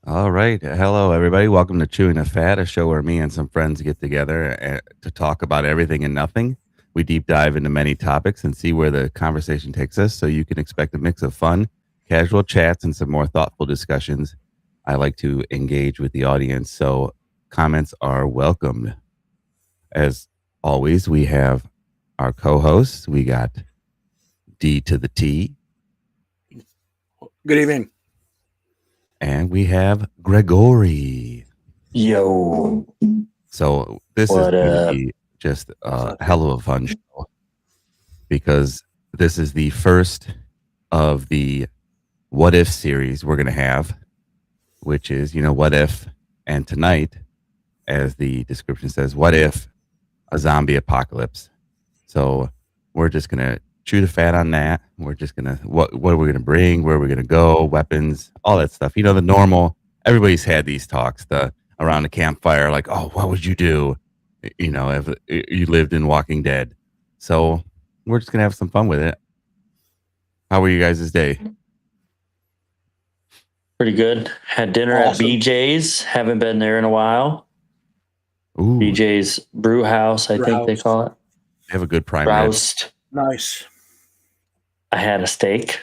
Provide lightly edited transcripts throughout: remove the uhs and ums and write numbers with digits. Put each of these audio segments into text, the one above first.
All right. Hello, everybody. Welcome to Chewing the Fat, a show where me and some friends get together to talk about everything and nothing. We deep dive into many topics and see where the conversation takes us, so you can expect a mix of fun, casual chats, and some more thoughtful discussions. I like to engage with the audience, so comments are welcomed. As always, we have our co hosts. We got D to the T, Good evening. and we have Gregory. Yo, So this is what going to up? be just a hell of a fun show because this is the first of the What If series we're going to have, which is, what if, and tonight, as the description says, what if a zombie apocalypse? So we're just going to chew the fat on that. We're just going to, what are we going to bring? Where are we going to go? Weapons, all that stuff. The normal, everybody's had these talks, around the campfire, like, oh, what would you do? If you lived in Walking Dead. So we're just going to have some fun with it. How were you guys' day? Pretty good. Had dinner Awesome. at BJ's. Haven't been there in a while. Ooh, BJ's Brew House, I Brew think they House. call it. they have a good prime rib. Roast. Nice. I had a steak.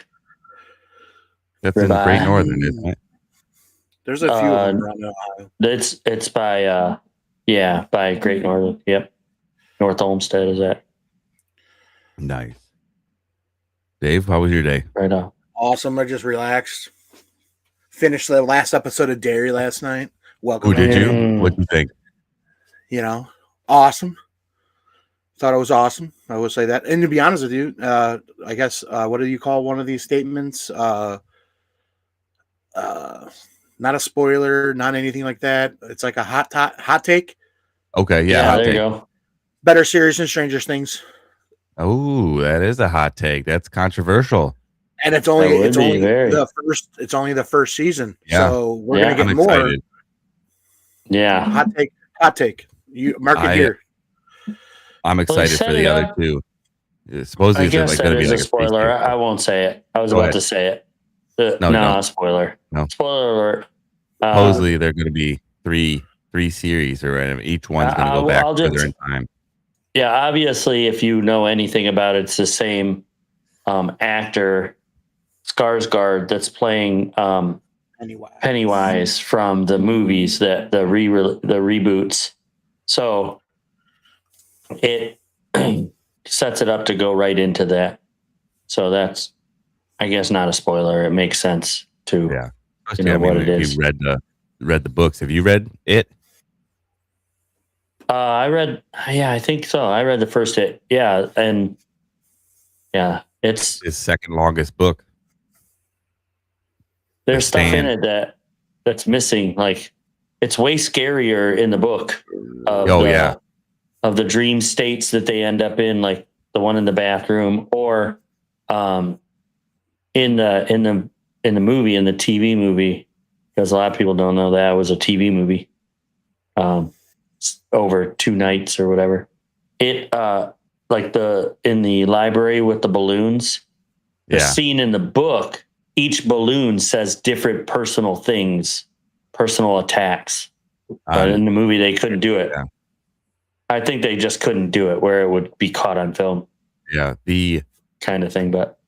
That's in the Great Ribeye. Northern, isn't it? There's a few of them around Ohio. It's by by Great Northern. Yep. North Olmsted is that. Nice. Dave, how was your day? Right on. Awesome. I just relaxed. Finished the last episode of Dairy last night. Welcome. Who did you? Mm. What'd you think? Awesome. Thought it was awesome. I will say that. And to be honest with you, I guess what do you call one of these statements? Not a spoiler, not anything like that. It's like a hot take. Okay, yeah, hot there take. you go. Better series than Stranger Things. Oh, that is a hot take. That's controversial. And it's That only would be very. the first season. Yeah. So we're Yeah. gonna get I'm more. excited. Yeah. Hot take. You mark it here. I'm excited set for the it other up. two. Supposedly, I is it guess like that going to be is like a spoiler. three-series? I won't say it. I was Go about ahead. to say it. No, don't. Spoiler. No. Spoiler alert. Supposedly, they're going to be three series, or whatever. Each one's going to go back further in time. Yeah, obviously, if you know anything about it, it's the same actor, Skarsgård, that's playing Pennywise from the movies, that the reboots. So it sets it up to go right into that. So that's, I guess, not a spoiler. It makes sense to Yeah. what it is. If you read the books, have you read it? I think so. I read the first hit. Yeah, and yeah, it's His second longest book. there's stuff in it that's missing. Like, it's way scarier in the book of the dream states that they end up in, like the one in the bathroom, or in the movie, in the TV movie, because a lot of people don't know that was a TV movie. Over 2 nights or whatever. It like in the library with the balloons. The scene in the book, each balloon says different personal things, personal attacks. But in the movie, they couldn't do it. Yeah. I think they just couldn't do it where it would be caught on film. Yeah, the kind of thing, but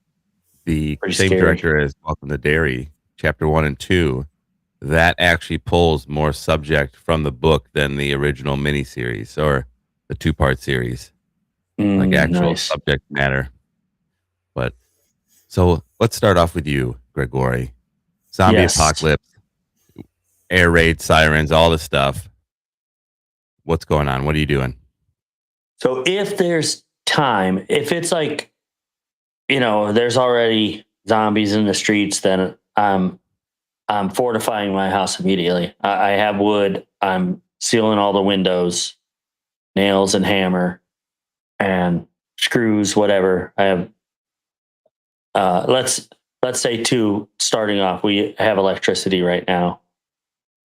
the pretty same scary. director as Welcome to Dairy, chapter 1 and 2. That actually pulls more subject from the book than the original miniseries or the 2-part series, like actual subject matter. But so let's start off with you, Gregory. Zombie apocalypse, air raid, sirens, all the stuff. What's going on? What are you doing? So if there's time, if it's like, there's already zombies in the streets, then I'm fortifying my house immediately. I have wood. I'm sealing all the windows, nails and hammer, and screws, whatever. I have. Let's say 2. Starting off, we have electricity right now.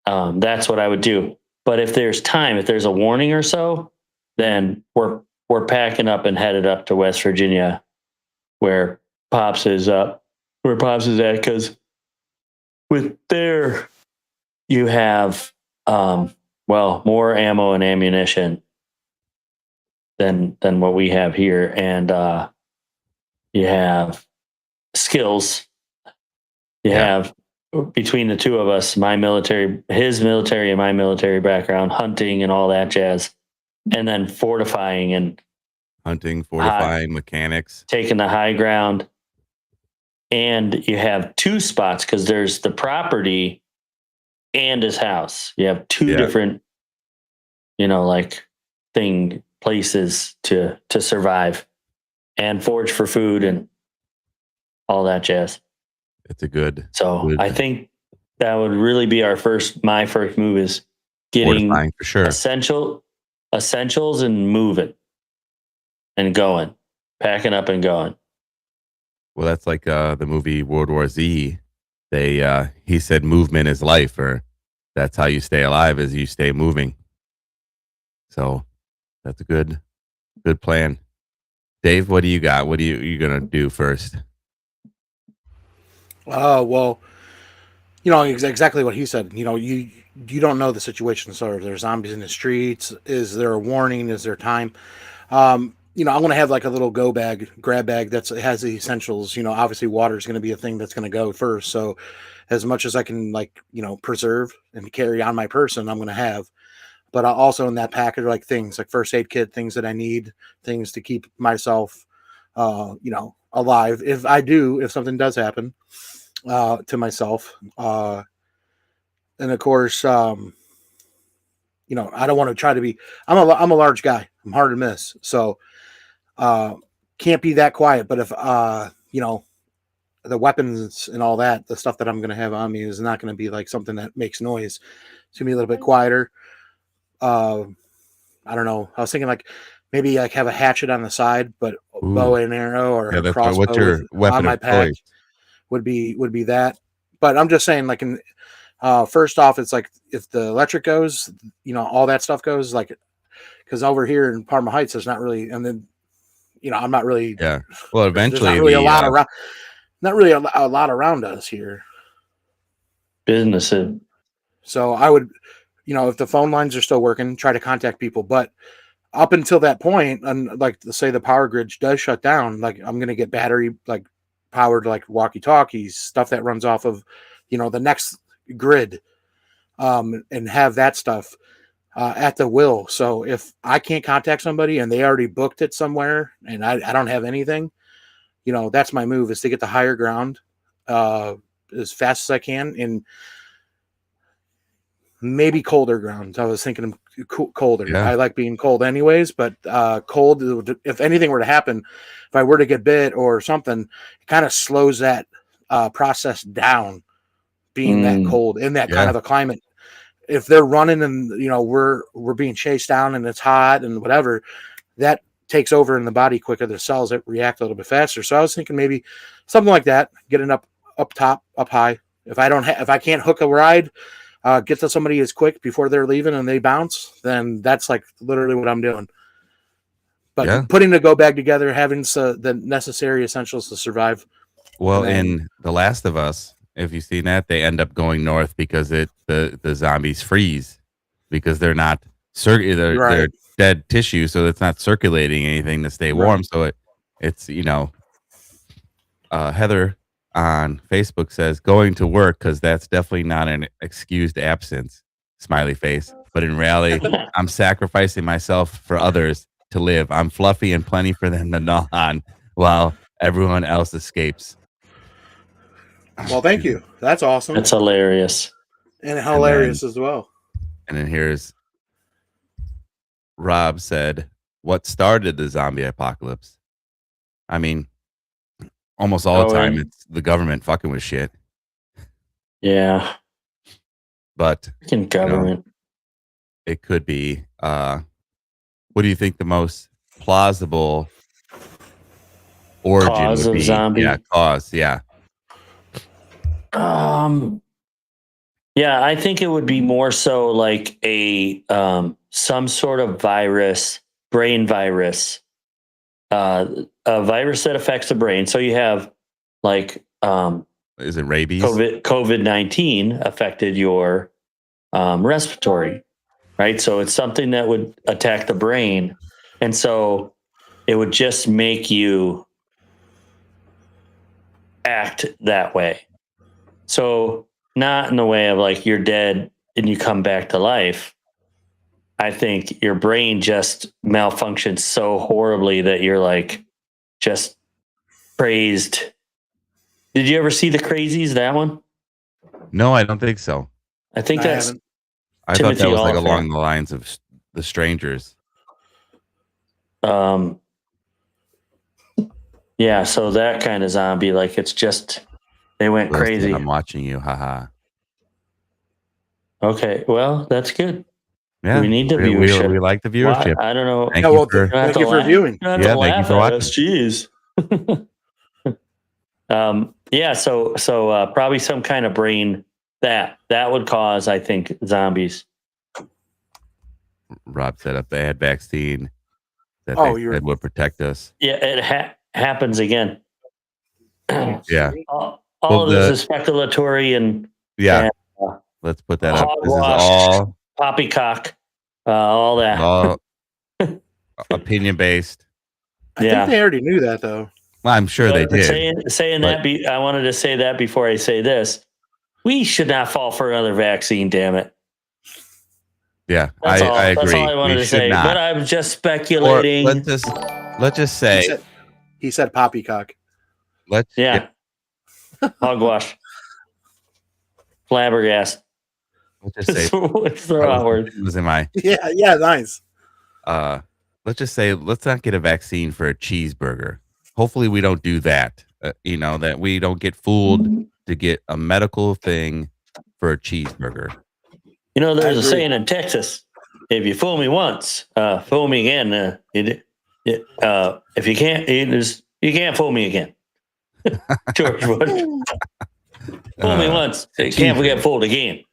That's what I would do. But if there's time, if there's a warning or so, then we're packing up and headed up to West Virginia, where Pops is at, because with their you have more ammo and ammunition than what we have here, and you have skills. You have, between the two of us, his military and my military background, hunting and all that jazz, and then fortifying and Hunting, fortifying, mechanics, taking the high ground. And you have two spots because there's the property and his house. You have two different, places to survive and forage for food and all that jazz. It's a good. I think that would really be my first move is getting fortifying for sure. essentials and moving and going, packing up and going. Well, that's like the movie World War Z. He said movement is life, or that's how you stay alive, is you stay moving. So that's a good plan. Dave, what do you got? What are you gonna do first? Well, exactly what he said. You don't know the situation. So are there zombies in the streets? Is there a warning? Is there time? I'm going to have like a little grab bag that has the essentials. Obviously water is going to be a thing that's going to go first. So as much as I can preserve and carry on my person, I'm going to have. But also in that package, like things like first aid kit, things that I need, things to keep myself, alive. If something does happen to myself. And of course, I don't want to try to be, I'm a large guy. I'm hard to miss. So, can't be that quiet, but if, the weapons and all that, the stuff that I'm going to have on me is not going to be like something that makes noise. It's going to be a little bit quieter. I don't know. I was thinking maybe have a hatchet on the side, but bow and arrow or a crossbow. What's your weapon on my of pack choice? would be that. But I'm just saying, first off, it's like if the electric goes, all that stuff goes, because over here in Parma Heights, there's not really, and then, I'm not really. Yeah. Well, eventually, there's not really a lot around. Not really a lot around us here. Businesses. So I would, if the phone lines are still working, try to contact people. But up until that point, and say the power grid does shut down, I'm going to get battery powered walkie-talkies, stuff that runs off of, the next grid, and have that stuff at the will. So if I can't contact somebody and they already booked it somewhere and I don't have anything, that's my move, is to get the higher ground as fast as I can, and maybe colder ground. I was thinking colder. Yeah. I like being cold anyways, but cold, if anything were to happen, if I were to get bit or something, it kind of slows that process down, being that cold in that kind of a climate. If they're running and we're being chased down and it's hot and whatever, that takes over in the body quicker. The cells that react a little bit faster. So I was thinking maybe something like that, getting up top, up high. If I can't hook a ride, get to somebody as quick before they're leaving and they bounce, then that's literally what I'm doing. But putting the go bag together, having the necessary essentials to survive. Well, in The Last of Us, if you've seen that, they end up going north because the zombies freeze because they're not they're dead tissue, so it's not circulating anything to stay warm. So it's Heather on Facebook says going to work because that's definitely not an excused absence. Smiley face. But in reality, I'm sacrificing myself for others to live. I'm fluffy and plenty for them to gnaw on while everyone else escapes. Well, thank you. That's awesome. That's hilarious. And hilarious as well. And then here's Rob said, what started the zombie apocalypse? I mean, almost all the time it's the government fucking with shit. Yeah. But government. It could be what do you think the most plausible origin cause would of be? Zombie? Yeah, cause, yeah. Yeah, I think it would be more so like a some sort of virus, brain virus, a virus that affects the brain. So you have is it rabies? COVID-19 affected your respiratory, right? So it's something that would attack the brain. And so it would just make you act that way. So not in the way of like you're dead and you come back to life. I think your brain just malfunctions so horribly that you're like just crazed. Did you ever see The Crazies, that one? No, I don't think so. I think that's I thought Timothy that was like Oliphant. along the lines of The Strangers. Yeah, so that kind of zombie, like it's just they went Listen, crazy. I'm watching you, haha. Okay, well, that's good. Yeah, We need the viewership. We like the viewership. Why? I don't know. Thank you for thank you for viewing. Yeah, thank you for watching. Jeez. Yeah, so probably some kind of brain that would cause, I think, zombies. Rob said a bad vaccine that Oh, that would protect us. Yeah, it happens again. Yeah. All of this is speculatory and let's put that up. This is hogwash, all poppycock, all that. all opinion based. I think they already knew that, though. Well, I'm sure they did. Saying that, I wanted to say that before I say this. We should not fall for another vaccine, damn it. Yeah, I agree. That's all I wanted to say. But I'm just speculating. Let's just say he said poppycock. Hogwash. Flabbergast. Let's just say what's the wrong word? Was in my yeah, nice. Let's just say let's not get a vaccine for a cheeseburger. Hopefully we don't do that. That we don't get fooled to get a medical thing for a cheeseburger. There's a saying in Texas: if you fool me once, fool me again. If you can't, you can't fool me again. George Bush. Fool me once, can't get fooled again.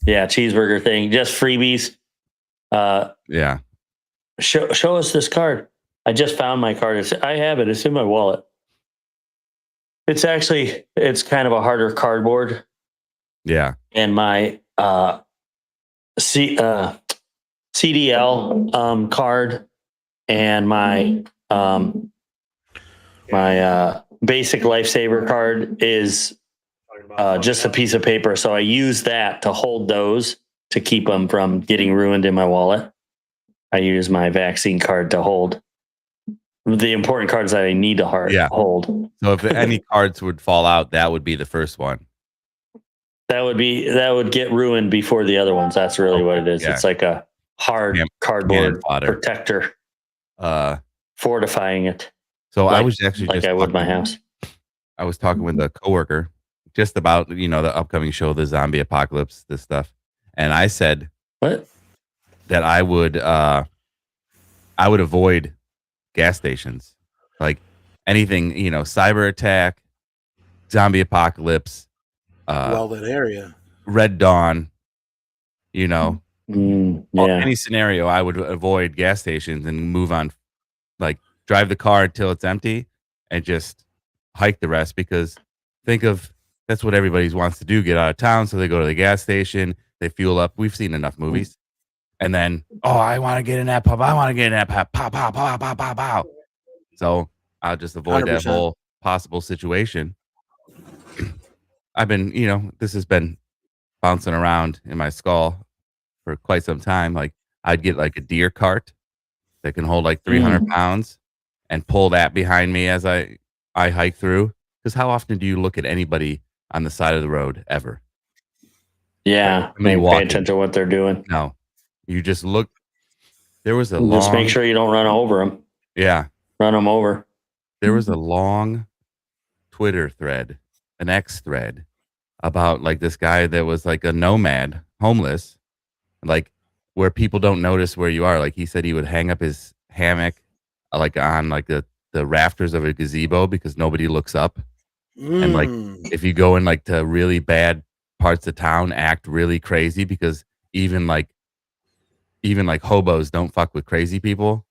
Yeah, cheeseburger thing, just freebies. Yeah. Show us this card. I just found my card. I have it. It's in my wallet. It's kind of a harder cardboard. Yeah. And my CDL card and my basic lifesaver card is just a piece of paper. So I use that to hold those to keep them from getting ruined in my wallet. I use my vaccine card to hold the important cards that I need to hold. So if any cards would fall out, that would be the first one. That would get ruined before the other ones. That's really what it is. Yeah. It's like a hard cardboard protector, fortifying it. So I was actually I would my house. I was talking with a coworker just about the upcoming show, the zombie apocalypse, this stuff, and I said what that I would avoid gas stations, like anything, cyber attack, zombie apocalypse, well-lit area, Red Dawn, any scenario, I would avoid gas stations and move on, like drive the car until it's empty and just hike the rest, because that's what everybody wants to do, get out of town. So they go to the gas station, they fuel up. We've seen enough movies. And then, I want to get in that pub. I want to get in that pub. Pow, pow, pow, pow, pow, pow. So I'll just avoid 100%. That whole possible situation. I've been, this has been bouncing around in my skull for quite some time. Like I'd get like a deer cart that can hold like 300 pounds and pull that behind me as I hike through. Because how often do you look at anybody on the side of the road ever? Yeah, pay attention to what they're doing. No. You just look. There was just make sure you don't run over them. Yeah. Run them over. There was a long Twitter thread, an X thread, about like this guy that was like a nomad, homeless, like where people don't notice where you are. Like he said he would hang up his hammock like on like the rafters of a gazebo because nobody looks up. And like if you go in like to really bad parts of town, act really crazy, because even like hobos don't fuck with crazy people.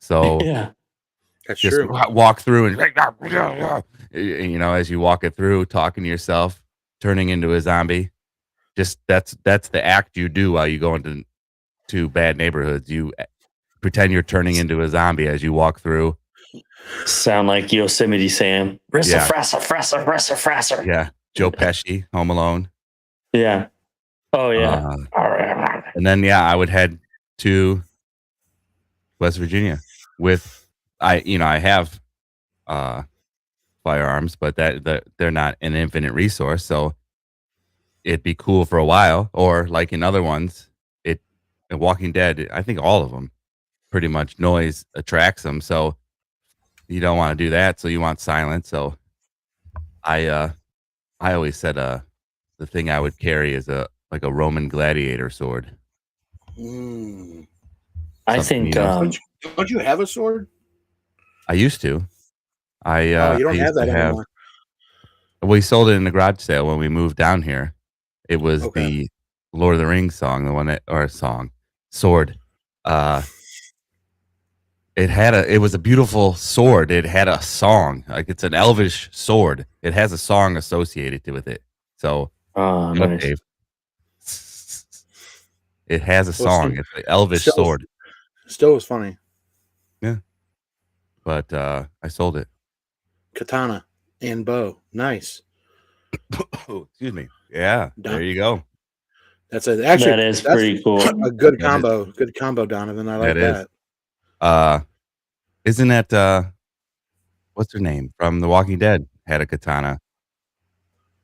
So yeah, that's just true. Walk through and as you walk it through, talking to yourself, turning into a zombie, just that's the act you do while you go into bad neighborhoods. You pretend you're turning into a zombie as you walk through. Sound like Yosemite Sam. Yeah. Frasser. Yeah. Joe Pesci, Home Alone. Yeah. Oh yeah. And then I would head to West Virginia with I have firearms, but that they're not an infinite resource, so it'd be cool for a while. Or like in other ones, in Walking Dead, I think all of them pretty much noise attracts them, so you don't want to do that, so you want silence. So I always said the thing I would carry is a Roman gladiator sword. I think don't you have a sword? I used to. You don't have that anymore. We sold it in the garage sale when we moved down here. It was the Lord of the Rings song, sword. It was a beautiful sword. It had a song. Like, it's an elvish sword. It has a song associated with it. So, nice. Dave. It has a song. It's an elvish sword. Still was funny. Yeah. But I sold it. Katana and bow. Nice. Oh, excuse me. Yeah. There you go. That's pretty cool. A good combo. Good combo, Donovan. I like that. Isn't that what's her name from The Walking Dead had a katana?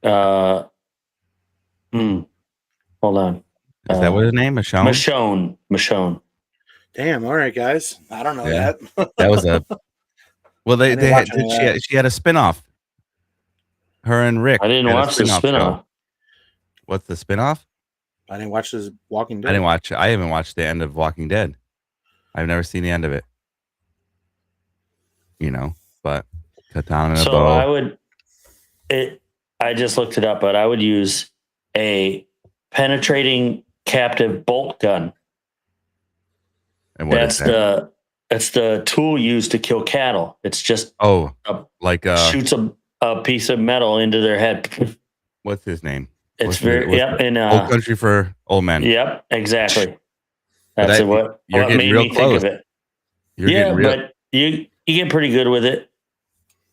Hold on. Is that what his name? Michonne. Damn. All right, guys. I don't know that. That was a. Well, she had a spinoff. Her and Rick. I didn't watch the spinoff. Show. What's the spinoff? I didn't watch this Walking Dead. I haven't watched the end of Walking Dead. I've never seen the end of it. But katana and a bow. I just looked it up, but I would use a penetrating captive bolt gun. And what is that? It's the tool used to kill cattle. It's just shoots a piece of metal into their head. What's his name? It's in Old Country for Old Men. Yep, exactly. That's what made me think of it. But you get pretty good with it.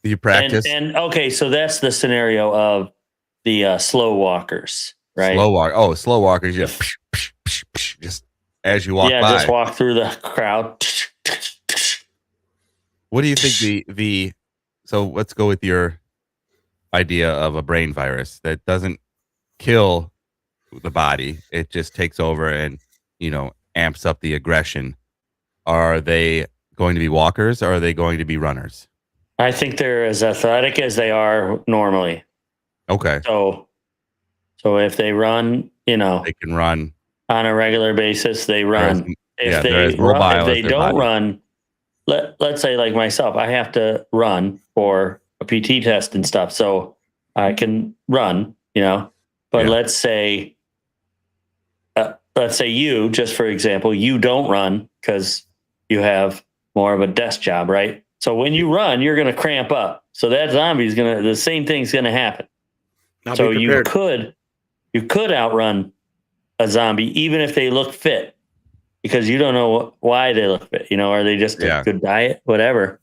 You practice. And okay, so that's the scenario of the slow walkers, right? Slow walkers. Just as you walk by. Yeah, just walk through the crowd. What do you think so let's go with your idea of a brain virus that doesn't kill the body. It just takes over and, amps up the aggression. Are they going to be walkers or are they going to be runners? I think they're as athletic as they are normally. Okay. So if they run, they can run on a regular basis. They run. If they don't run, let's say like myself, I have to run for a PT test and stuff. So I can run, but let's say you, just for example, you don't run because you have more of a desk job, right? So when you run, you're going to cramp up. So that zombie the same thing's going to happen. So you could outrun a zombie, even if they look fit, because you don't know why they look fit. Are they just a good diet, whatever?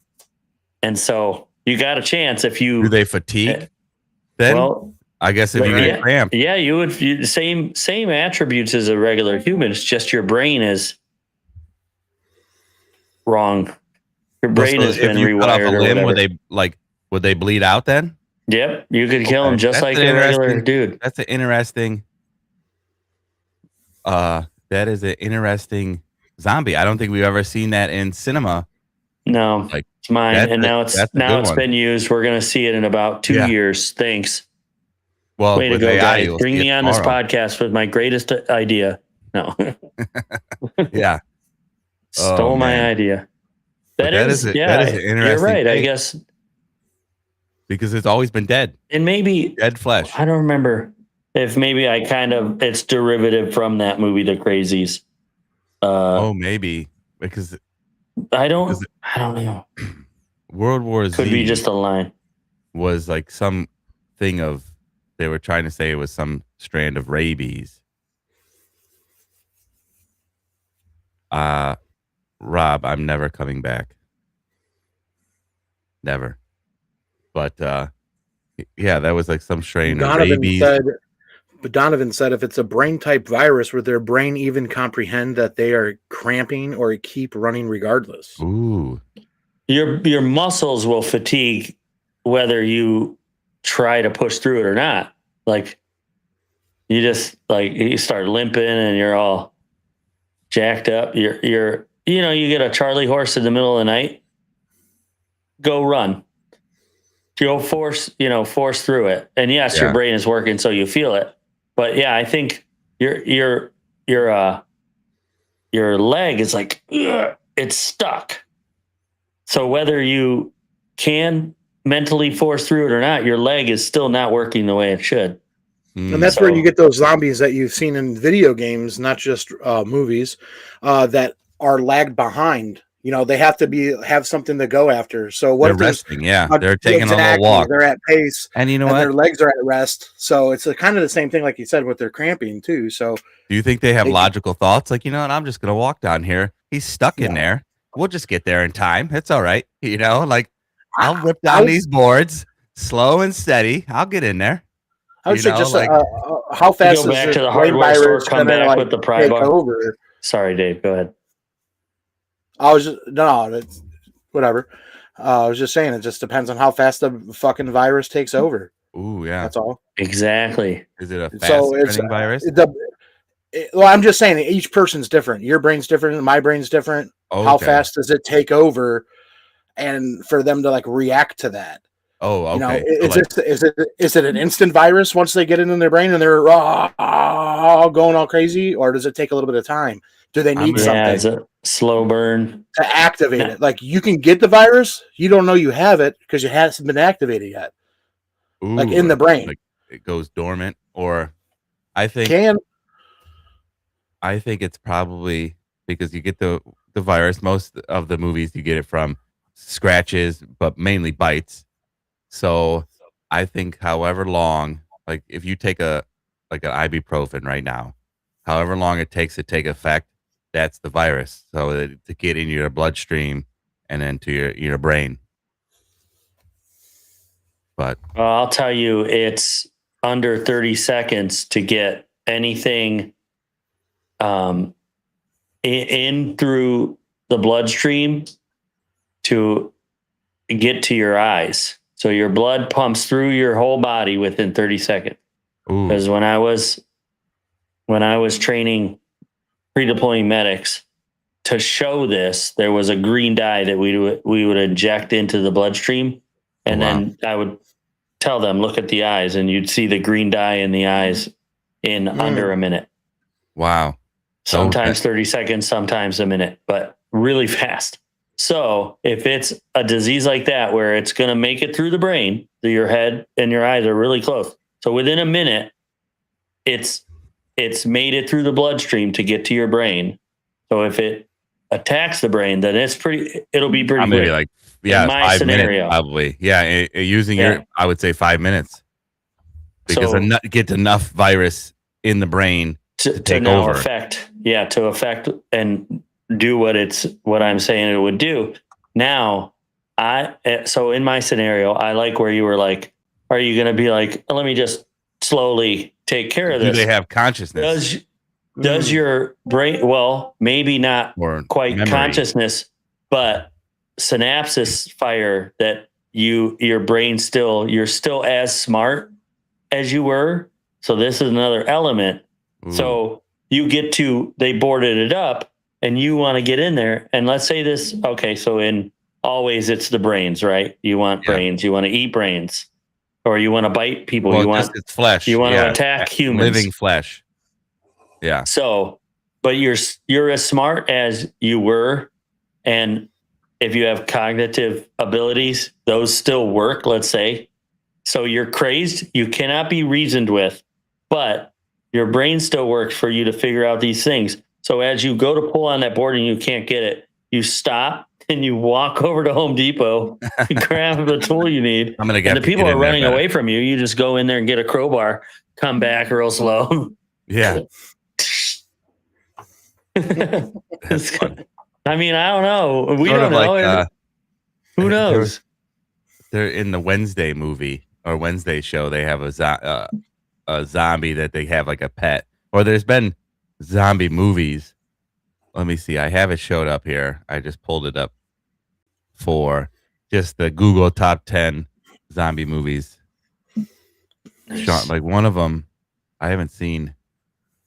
And so you got a chance if you. Do they fatigue? Then, well, I guess if you get a cramp, you would same attributes as a regular human. It's just your brain is wrong. Your brain has been rewired. Cut off a limb, would they bleed out then? Yep, you could kill them just like a regular dude. That's an interesting. That is an interesting zombie. I don't think we've ever seen that in cinema. No, it's mine, and now it's been used. We're gonna see it in about 2 years. Thanks. Well, way to go, guys! Bring me on this podcast with my greatest idea. No. Yeah. Stole my idea. That is an interesting. You're right. Thing. I guess because it's always been dead, and maybe dead flesh. I don't remember if maybe it's derivative from that movie, The Crazies. Maybe because I don't know. World War Z could be just a line. Was like some thing of they were trying to say it was some strand of rabies. Rob, I'm never coming back. Never. But yeah, that was like some strain of rabies. Donovan said if it's a brain type virus, would their brain even comprehend that they are cramping or keep running regardless? Ooh. Your muscles will fatigue whether you try to push through it or not. Like you just you start limping and you're all jacked up. You get a Charlie horse in the middle of the night. Go run. Go force through it. And yes, your brain is working so you feel it. But yeah, I think your leg is like it's stuck. So whether you can mentally force through it or not, your leg is still not working the way it should. And that's where you get those zombies that you've seen in video games, not just movies, that are lagged behind. They have to have something to go after. So what they're resting? They're taking a little walk. They're at pace, and you know what? Their legs are at rest. So it's kind of the same thing, like you said, with their cramping too. So do you think they have logical thoughts? Like, I'm just gonna walk down here. He's stuck in there. We'll just get there in time. It's all right. Like I'll rip down these boards slow and steady. I'll get in there. I would say just how fast go back to the hardware store, come back with the pry bar. Over. Sorry, Dave. Go ahead. It's whatever. I was just saying it just depends on how fast the fucking virus takes over. Ooh, yeah. That's all. Exactly. Is it a fast-spreading virus? I'm just saying each person's different. Your brain's different. My brain's different. Okay. How fast does it take over? And for them to react to that. Oh, okay. Is it an instant virus once they get it in their brain and they're going all crazy, or does it take a little bit of time? Do they need something? Yeah, it's a slow burn to activate it. Like you can get the virus, you don't know you have it because it hasn't been activated yet. Ooh, in the brain, it goes dormant, or I think it's probably because you get the virus. Most of the movies you get it from scratches, but mainly bites. So I think however long, like if you take an ibuprofen right now, however long it takes to take effect, that's the virus. So to get in your bloodstream and then to your brain. But I'll tell you, it's under 30 seconds to get anything in through the bloodstream to get to your eyes. So your blood pumps through your whole body within 30 seconds. Because when I was training pre-deploying medics, to show this, there was a green dye that we would inject into the bloodstream, and then I would tell them, look at the eyes, and you'd see the green dye in the eyes in under a minute. Wow. Sometimes 30 seconds, sometimes a minute, but really fast. So if it's a disease like that, where it's going to make it through the brain, your head and your eyes are really close. So within a minute, it's made it through the bloodstream to get to your brain. So if it attacks the brain, then it'll be pretty quick. Maybe in my 5 scenario. Minutes, probably. Yeah. Using I would say 5 minutes, because get enough virus in the brain to take over. To affect and do what I'm saying it would do. Now, so in my scenario, I like where you were like, are you going to be like, let me just slowly take care of this? Do they have consciousness? Does your brain, well, maybe not quite memory. Consciousness, but synapses fire that your brain you're still as smart as you were. So this is another element. Ooh. So they boarded it up and you want to get in there. And let's say this, okay, so always it's the brains, right? You want brains, you want to eat brains, or you want to bite people. Well, it's flesh. You want to attack humans. Living flesh. Yeah. So, but you're as smart as you were. And if you have cognitive abilities, those still work, let's say. So you're crazed. You cannot be reasoned with, but your brain still works for you to figure out these things. So as you go to pull on that board and you can't get it, you stop and you walk over to Home Depot and grab the tool you need. I'm gonna and get the people are running away from you. You just go in there and get a crowbar, come back real slow. Yeah. It's fun. I mean, I don't know. We Sort don't of know. like, Who knows? They're in the Wednesday movie or Wednesday show. They have a zombie that they have like a pet. Or there's been zombie movies. Let me see. I have it showed up here. I just pulled it up for just the Google top 10 zombie movies. Nice. Like one of them, I haven't seen.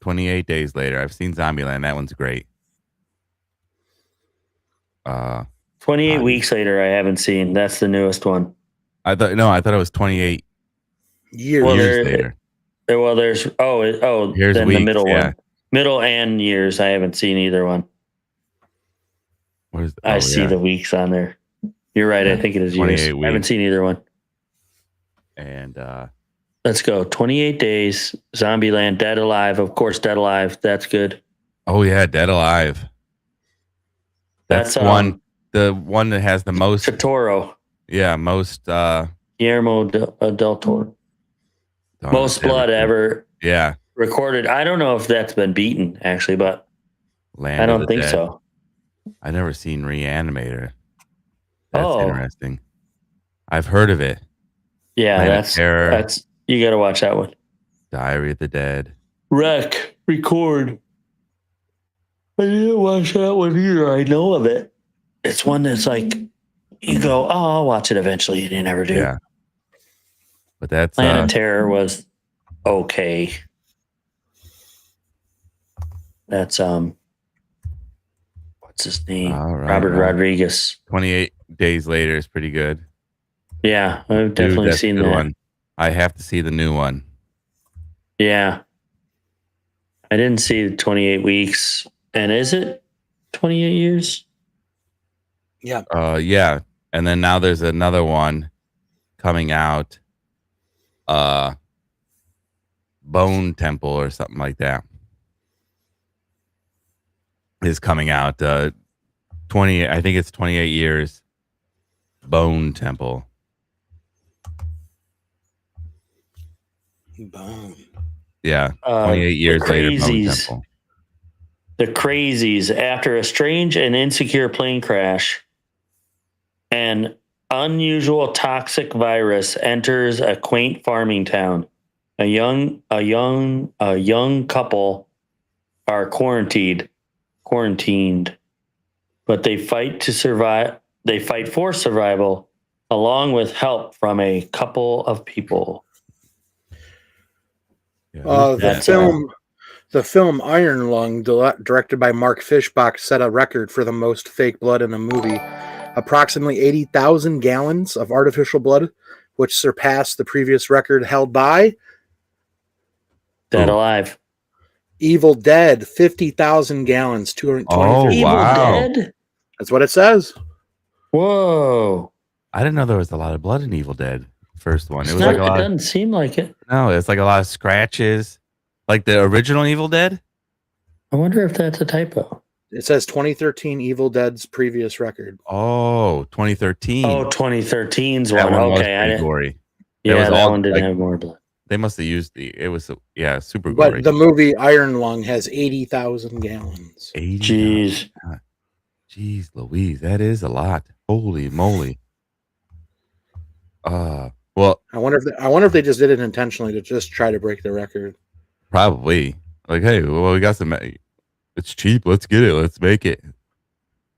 28 Days Later. I've seen Zombieland. That one's great. 28 Weeks Later, I haven't seen. That's the newest one. I thought it was 28 years later. There's here's then weeks, the middle yeah. one. Middle and years. I haven't seen either one. I see the weeks on there. You're right. I think it is years. I haven't seen either one. And let's go. 28 Days, Zombieland, Dead Alive. Of course, Dead Alive. That's good. Oh yeah, Dead Alive. That's one. The one that has the most. Totoro. Yeah, most. Guillermo del Toro. Most blood ever. Yeah. Recorded. I don't know if that's been beaten actually, but I don't think so. I've never seen Reanimator. That's interesting. I've heard of it. Yeah, that's you got to watch that one. Diary of the Dead. Record. I didn't watch that one either. I know of it. It's one that's like you go, I'll watch it eventually, and you never do. Yeah. But that's Planet Terror was okay. That's what's his name? Robert Rodriguez. 28 Days Later is pretty good. Yeah, I've definitely seen that one. I have to see the new one. Yeah. I didn't see the 28 weeks. And is it 28 years? Yeah. Yeah. And then now there's another one coming out. Bone Temple or something like that is coming out. 20. I think it's 28 years. Bone Temple. Bone. Yeah. 28 years later. Bone Temple. The Crazies. After a strange and insecure plane crash, an unusual toxic virus enters a quaint farming town. A young couple are quarantined, but they fight to survive. They fight for survival, along with help from a couple of people. Yeah, the film Iron Lung, directed by Mark Fishbach, set a record for the most fake blood in a movie. Approximately 80,000 gallons of artificial blood, which surpassed the previous record held by Dead Alive. Evil Dead, 50,000 gallons, 220. Oh, wow. Evil Dead? That's what it says. Whoa. I didn't know there was a lot of blood in Evil Dead. First one. It doesn't seem like it. No, it's like a lot of scratches. Like the original Evil Dead? I wonder if that's a typo. It says 2013 Evil Dead's previous record. Oh, 2013. Oh, 2013's that one. Was okay. gory. Yeah, that one didn't have more blood. They must have used super gory. But the movie Iron Lung has 80,000 gallons. 80. Jeez. Jeez Louise, that is a lot. Holy moly. Well, I wonder if they just did it intentionally to just try to break the record. Probably. Like, hey, well, we got some. It's cheap. Let's get it. Let's make it.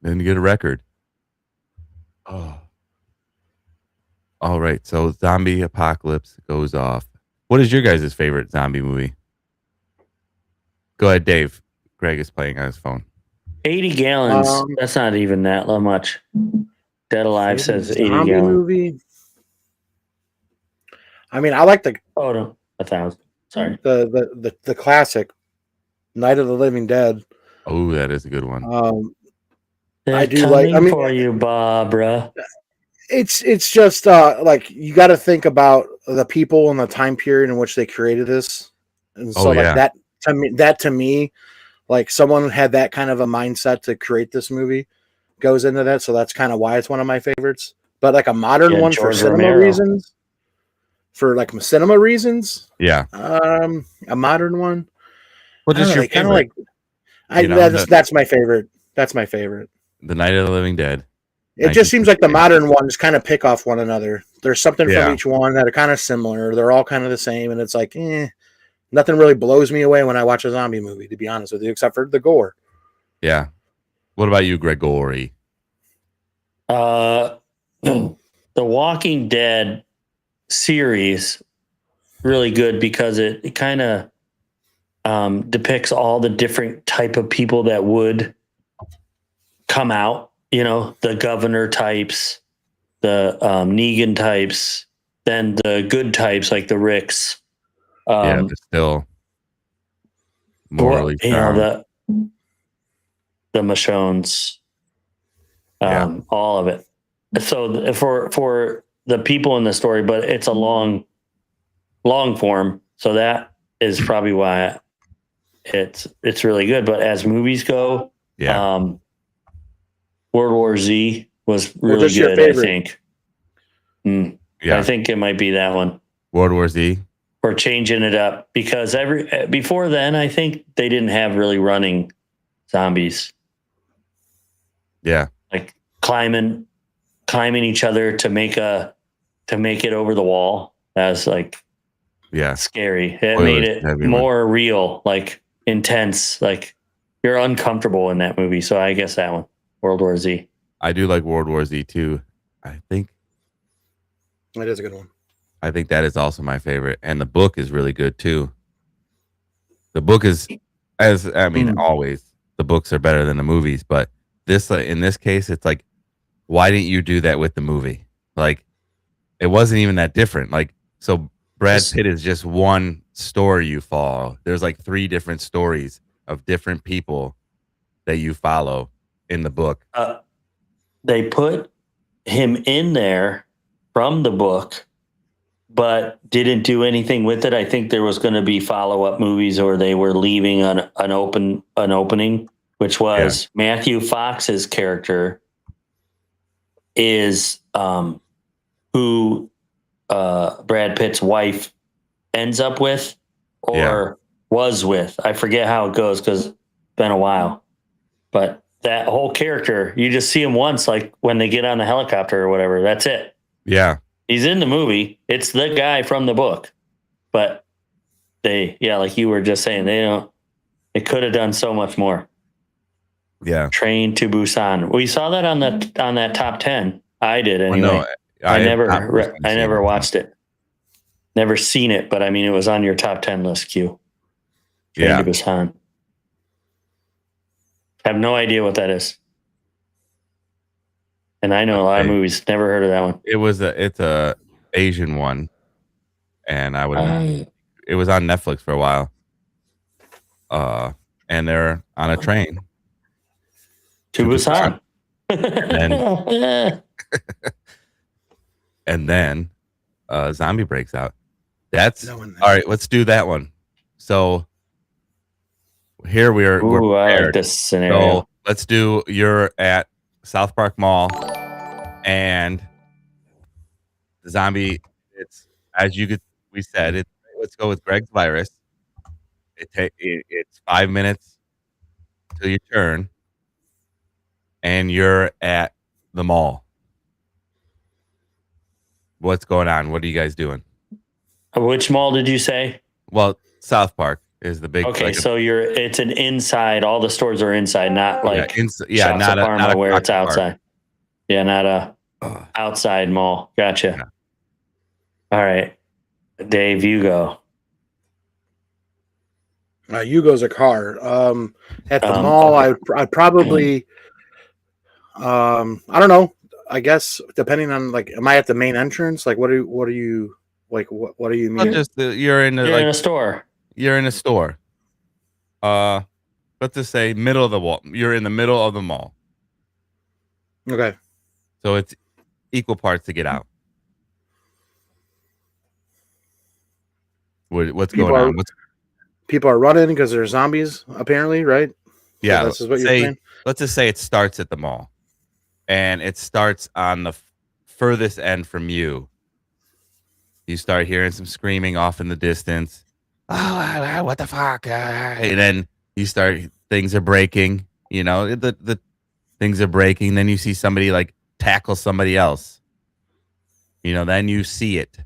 Then get a record. Oh. All right. So, zombie apocalypse goes off. What is your guys' favorite zombie movie? Go ahead, Dave. Greg is playing on his phone. 80 gallons. That's not even that much. Dead Alive says 80 gallons. Movie. I mean, I like the 1,000. Sorry. The classic Night of the Living Dead. Oh, that is a good one. I do like. I mean, for you, Barbara. It's just like you got to think about the people and the time period in which they created this, and so that to me, like someone had that kind of a mindset to create this movie, goes into that, so that's kind of why it's one of my favorites. But like a modern one for George cinema Romero. reasons, Yeah. a modern one. Well, I don't just know, your they kind of favorite. like that's my favorite. That's my favorite. The Night of the Living Dead. It just seems like the 1968. modern ones kind of pick off one another. There's something from Yeah. each one that are kind of similar. They're all kind of the same, and it's like, nothing really blows me away when I watch a zombie movie, to be honest with you, except for the gore. Yeah. What about you, Gregory? The Walking Dead series really good because it kind of depicts all the different type of people that would come out. You know, the governor types, the Negan types, then the good types like the Ricks. Yeah, but still morally sound. The Michonnes, all of it. So for the people in the story, but it's a long form, so that is probably why it's really good. But as movies go, World War Z was really good. I think. Yeah, I think it might be that one. World War Z. Or changing it up because before then, I think they didn't have really running zombies. Yeah, like climbing each other to make it over the wall. That was like scary. It made it more real, like intense, like you're uncomfortable in that movie. So I guess that one, World War Z. I do like World War Z too. I think it is a good one. I think that is also my favorite, and the book is really good too. The book is, always the books are better than the movies, but this in this case, it's like, why didn't you do that with the movie? Like, it wasn't even that different. Like, so Brad Pitt is just one story you follow. There's like 3 different stories of different people that you follow in the book. They put him in there from the book, but didn't do anything with it. I think there was going to be follow-up movies, or they were leaving an opening, which was Matthew Fox's character is who Brad Pitt's wife ends up with or was with. I forget how it goes because it's been a while. But that whole character, you just see him once, like when they get on the helicopter or whatever. That's it. Yeah. He's in the movie. It's the guy from the book. But like you were just saying, they could have done so much more. Yeah. Train to Busan. We saw that on that top 10. I did anyway. Well, no, I never watched it. Never seen it, but I mean, it was on your top 10 list, Q. Train to Busan. I have no idea what that is. And I know a lot of movies. Never heard of that one. It's a Asian one, and it was on Netflix for a while. And they're on a train to Busan. And then zombie breaks out. All right. Let's do that one. So here we're prepared. I like this scenario. So let's do. You're at South Park Mall, and the zombie. It's we said. Let's go with Greg's virus. It's 5 minutes till your turn, and you're at the mall. What's going on? What are you guys doing? Which mall did you say? Well, South Park is the big. Okay, so it's an inside. All the stores are inside, not like not a where it's outside. Park. Yeah, not a outside mall. Gotcha. Yeah. All right, Dave, you go. Yugo's a car. At the mall, okay. I probably, I don't know. I guess depending on am I at the main entrance? Like, what do you mean? Just you're in a store. You're in a store. Let's just say middle of the wall. You're in the middle of the mall. Okay. So it's equal parts to get out. What's going on? People are running because there's zombies, apparently, right? Yeah. So this is what you're saying? Let's just say it starts at the mall. and it starts on the furthest end from you. You start hearing some screaming off in the distance. Oh, what the fuck? And then you start, things are breaking. The things are breaking. Then you see somebody like tackle somebody else. Then you see it.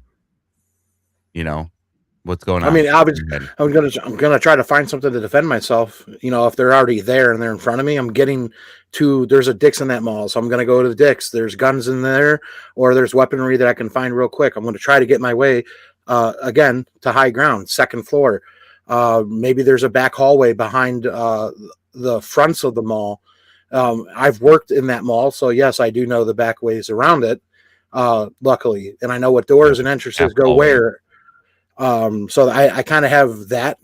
What's going on? I mean, obviously, I'm gonna try to find something to defend myself. If they're already there and they're in front of me, I'm getting to. There's a Dick's in that mall, so I'm gonna go to the Dick's. There's guns in there, or there's weaponry that I can find real quick. I'm gonna try to get my way again to high ground, second floor. Maybe there's a back hallway behind the fronts of the mall. I've worked in that mall, so yes, I do know the back ways around it. Luckily, and I know what doors and entrances go where. So I kind of have that,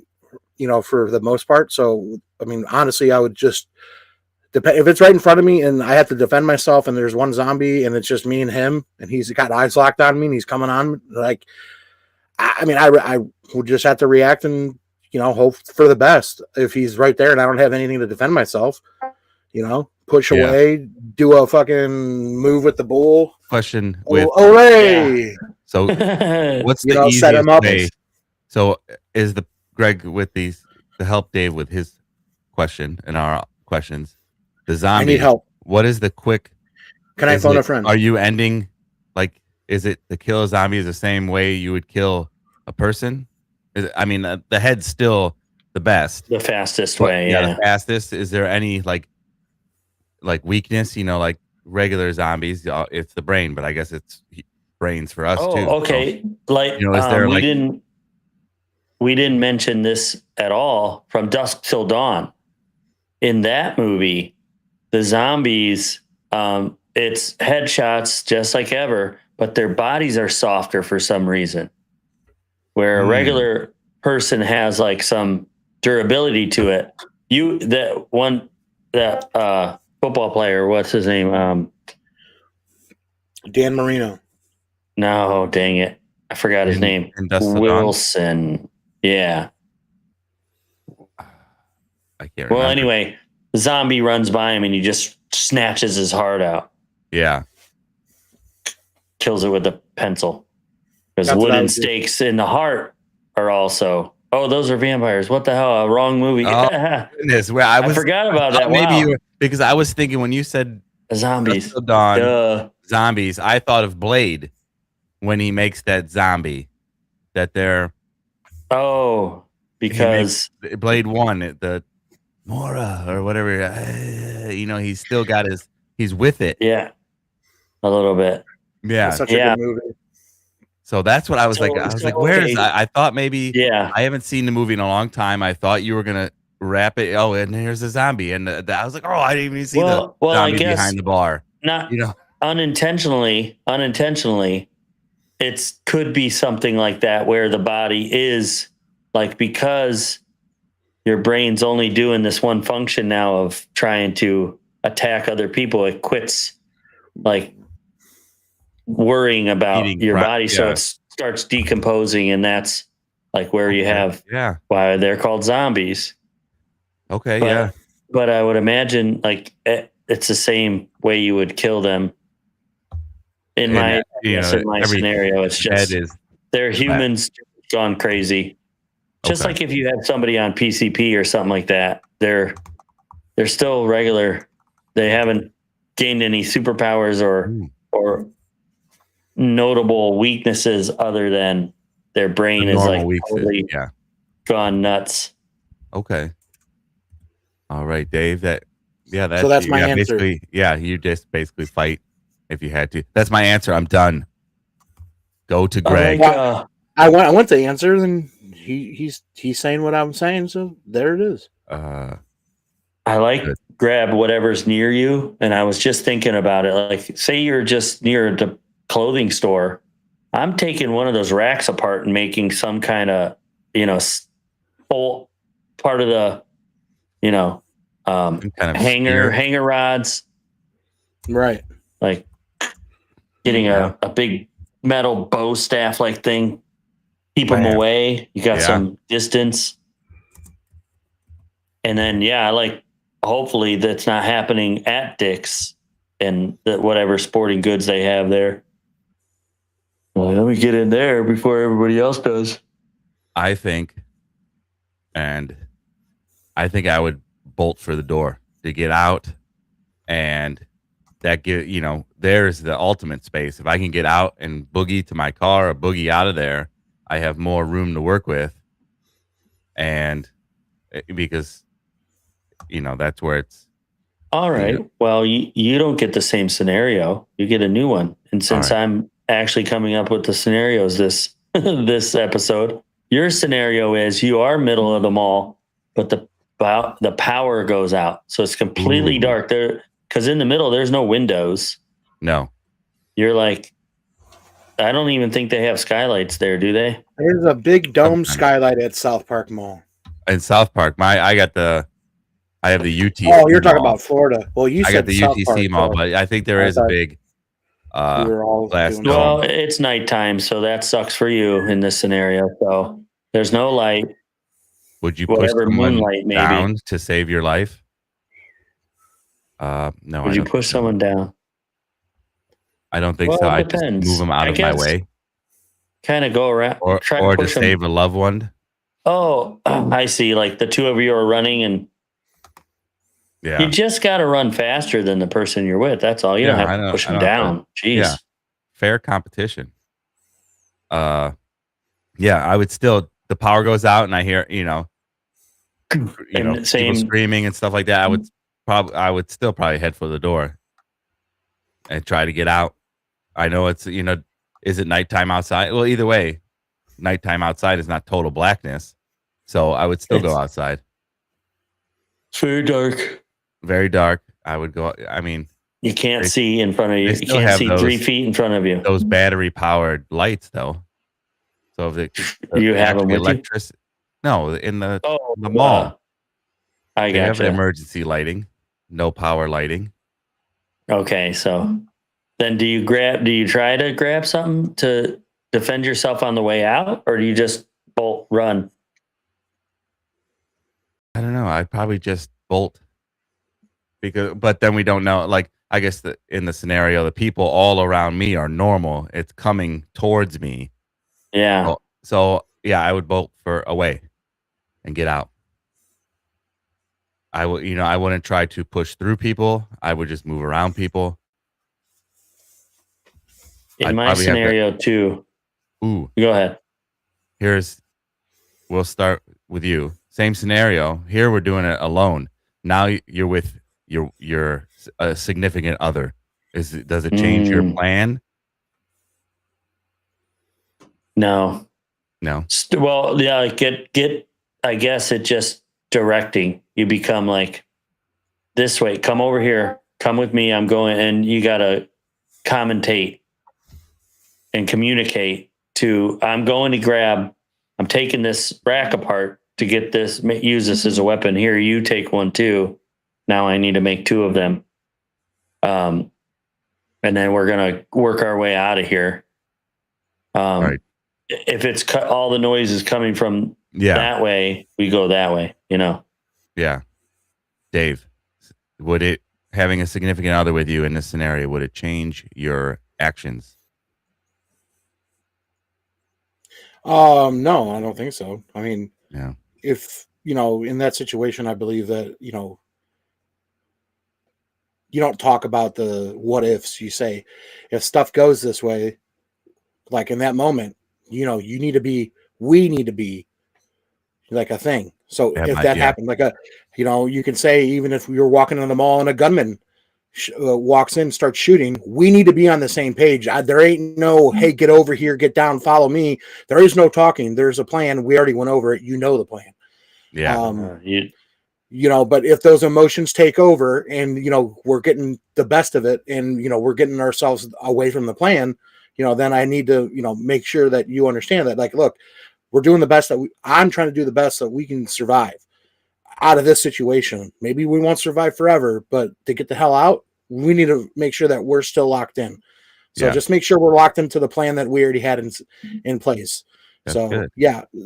for the most part. So, I mean, honestly, I would just depend if it's right in front of me and I have to defend myself and there's one zombie and it's just me and him and he's got eyes locked on me and he's coming on. Like, I mean, I would just have to react and, hope for the best. If he's right there and I don't have anything to defend myself, push away, do a fucking move with the bull. Question with So what's the easiest set him up way? So is Greg with the help Dave with his question and our questions? The zombie. I need help. What is the quick? Can I phone a friend? Are you ending is it to kill a zombie is the same way you would kill a person? The head's still the best. The fastest way. Yeah. The fastest. Is there any like weakness? Like regular zombies, it's the brain, but I guess it's brains for us too. Okay. So, is there we didn't mention this at all. From Dusk Till Dawn. In that movie, the zombies, it's headshots just like ever, but their bodies are softer for some reason. Where a regular person has like some durability to it. That football player, what's his name? Dan Marino. No, dang it. I forgot his name. Wilson. Yeah. I can't remember. Well, anyway, the zombie runs by him and he just snatches his heart out. Yeah. Kills it with a pencil. Because wooden stakes in the heart are also. Oh, those are vampires. What the hell? A wrong movie. Oh, goodness. Well, I forgot about that. Maybe because I was thinking when you said zombies. Zombies, I thought of Blade when he makes that zombie. That they're. Oh, because Blade 1, the Mora or whatever. He's still got he's with it. Yeah. A little bit. Yeah. It's such a good movie. So that's what I was like. I was like, where is I thought maybe I haven't seen the movie in a long time. I thought you were going to wrap it. Oh, and here's a zombie. And I was like, I didn't even see the zombie behind the bar. Not unintentionally, it could be something like that where the body is like, because your brain's only doing this one function now of trying to attack other people. It quits like worrying about your body. So it starts decomposing, and that's like where you have why they're called zombies. Okay. But I would imagine like it's the same way you would kill them. In my scenario, it's just they're humans gone crazy. Just like if you had somebody on PCP or something like that, they're still regular. They haven't gained any superpowers or notable weaknesses other than their brain is like totally gone nuts. Okay. All right, Dave. So that's my answer. You just basically fight if you had to. That's my answer. I'm done. Go to Greg. I went to answer, and he's saying what I'm saying, so there it is. I like grab whatever's near you, and I was just thinking about it. Like, say you're just near the clothing store. I'm taking one of those racks apart and making some kind of, whole part of the, hanger rods. Right. Like getting a big metal bow staff like thing. Keep them away. You got some distance. And then, hopefully that's not happening at Dick's. and whatever sporting goods they have there. Well, let me get in there before everybody else does. I think I would bolt for the door to get out, and that there's the ultimate space. If I can get out and boogie to my car or boogie out of there, I have more room to work with. And because, that's where it's. All right. Well, you don't get the same scenario. You get a new one. And since I'm actually coming up with the scenarios this this episode, your scenario is you are middle of the mall, but the power goes out. So it's completely dark there, because in the middle, there's no windows. No. You're like, I don't even think they have skylights there, do they? There's a big dome skylight at South Park Mall. In South Park, I have the UTC. Oh, you're talking about Florida. Well, I got the UTC mall, but I think there is a big glass dome. Well, it's nighttime, so that sucks for you in this scenario. So there's no light. Would you push someone down to save your life? No. Would you push someone down? I don't think so. I just move them out of my way. Kind of go around, or to save a loved one. Oh, I see. Like the two of you are running, and you just got to run faster than the person you're with. That's all. You don't have to push them down. Jeez. Yeah. Fair competition. I would still. The power goes out, and I hear people screaming and stuff like that. I would still probably head for the door and try to get out. I know it's is it nighttime outside? Well, either way, nighttime outside is not total blackness, so I would still go outside. It's very dark. Very dark. I would go. I mean, you can't see in front of you. You can't see 3 feet in front of you. Those battery powered lights, though. So if you have them with electricity, no, in the mall. I got have emergency lighting, no power lighting. Okay, so then do you try to grab something to defend yourself on the way out, or do you just bolt run? I don't know. I'd probably just bolt but then we don't know. Like, I guess in the scenario, the people all around me are normal. It's coming towards me. Yeah. So I would bolt for away and get out. I would, I wouldn't try to push through people. I would just move around people. In my scenario too. Ooh. Go ahead. We'll start with you. Same scenario. Here we're doing it alone. Now you're with your significant other. Does it change your plan? No. Well, yeah, get. I guess it just directing. You become like, this way. Come over here. Come with me. I'm going, and you gotta commentate and communicate to. I'm going to grab. I'm taking this rack apart to get this. Use this as a weapon. Here, you take one too. Now I need to make 2 of them. And then we're gonna work our way out of here. Right. If it's all the noise is coming from that way, we go that way, Yeah. Dave, would having a significant other with you in this scenario, would it change your actions? No, I don't think so. I mean, yeah. If, in that situation, I believe that, you don't talk about the what ifs. You say, if stuff goes this way, like in that moment, we need to be like a thing. So if that happened, like you can say, even if we were walking in the mall and a gunman walks in, starts shooting, we need to be on the same page. There ain't no, hey, get over here, get down, follow me. There is no talking. There's a plan. We already went over it. The plan. Yeah. But if those emotions take over and, we're getting the best of it and, we're getting ourselves away from the plan, then I need to, make sure that you understand that, like, look, we're doing the best I'm trying to do the best that we can survive out of this situation. Maybe we won't survive forever, but to get the hell out, we need to make sure that we're still locked in. So just make sure we're locked into the plan that we already had in place. That's good.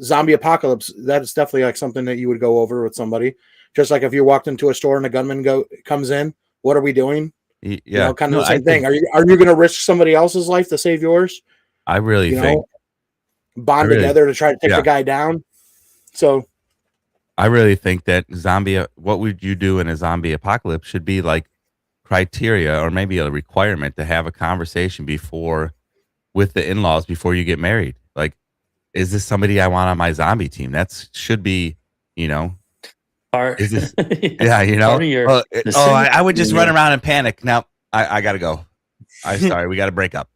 Zombie apocalypse, that is definitely like something that you would go over with somebody. Just like if you walked into a store and a gunman comes in, what are we doing? Yeah, kind no, of the same I thing. think Are you going to risk somebody else's life to save yours? I really You think know, bond really together to try to take yeah. the guy down. So I really think that what would you do in a zombie apocalypse should be like criteria or maybe a requirement to have a conversation with the in-laws before you get married. Like, is this somebody I want on my zombie team? That's should be, you know, Part, is this, yeah, part of your decision. I would just run around and panic. Now I gotta go. I'm sorry. We got to break up.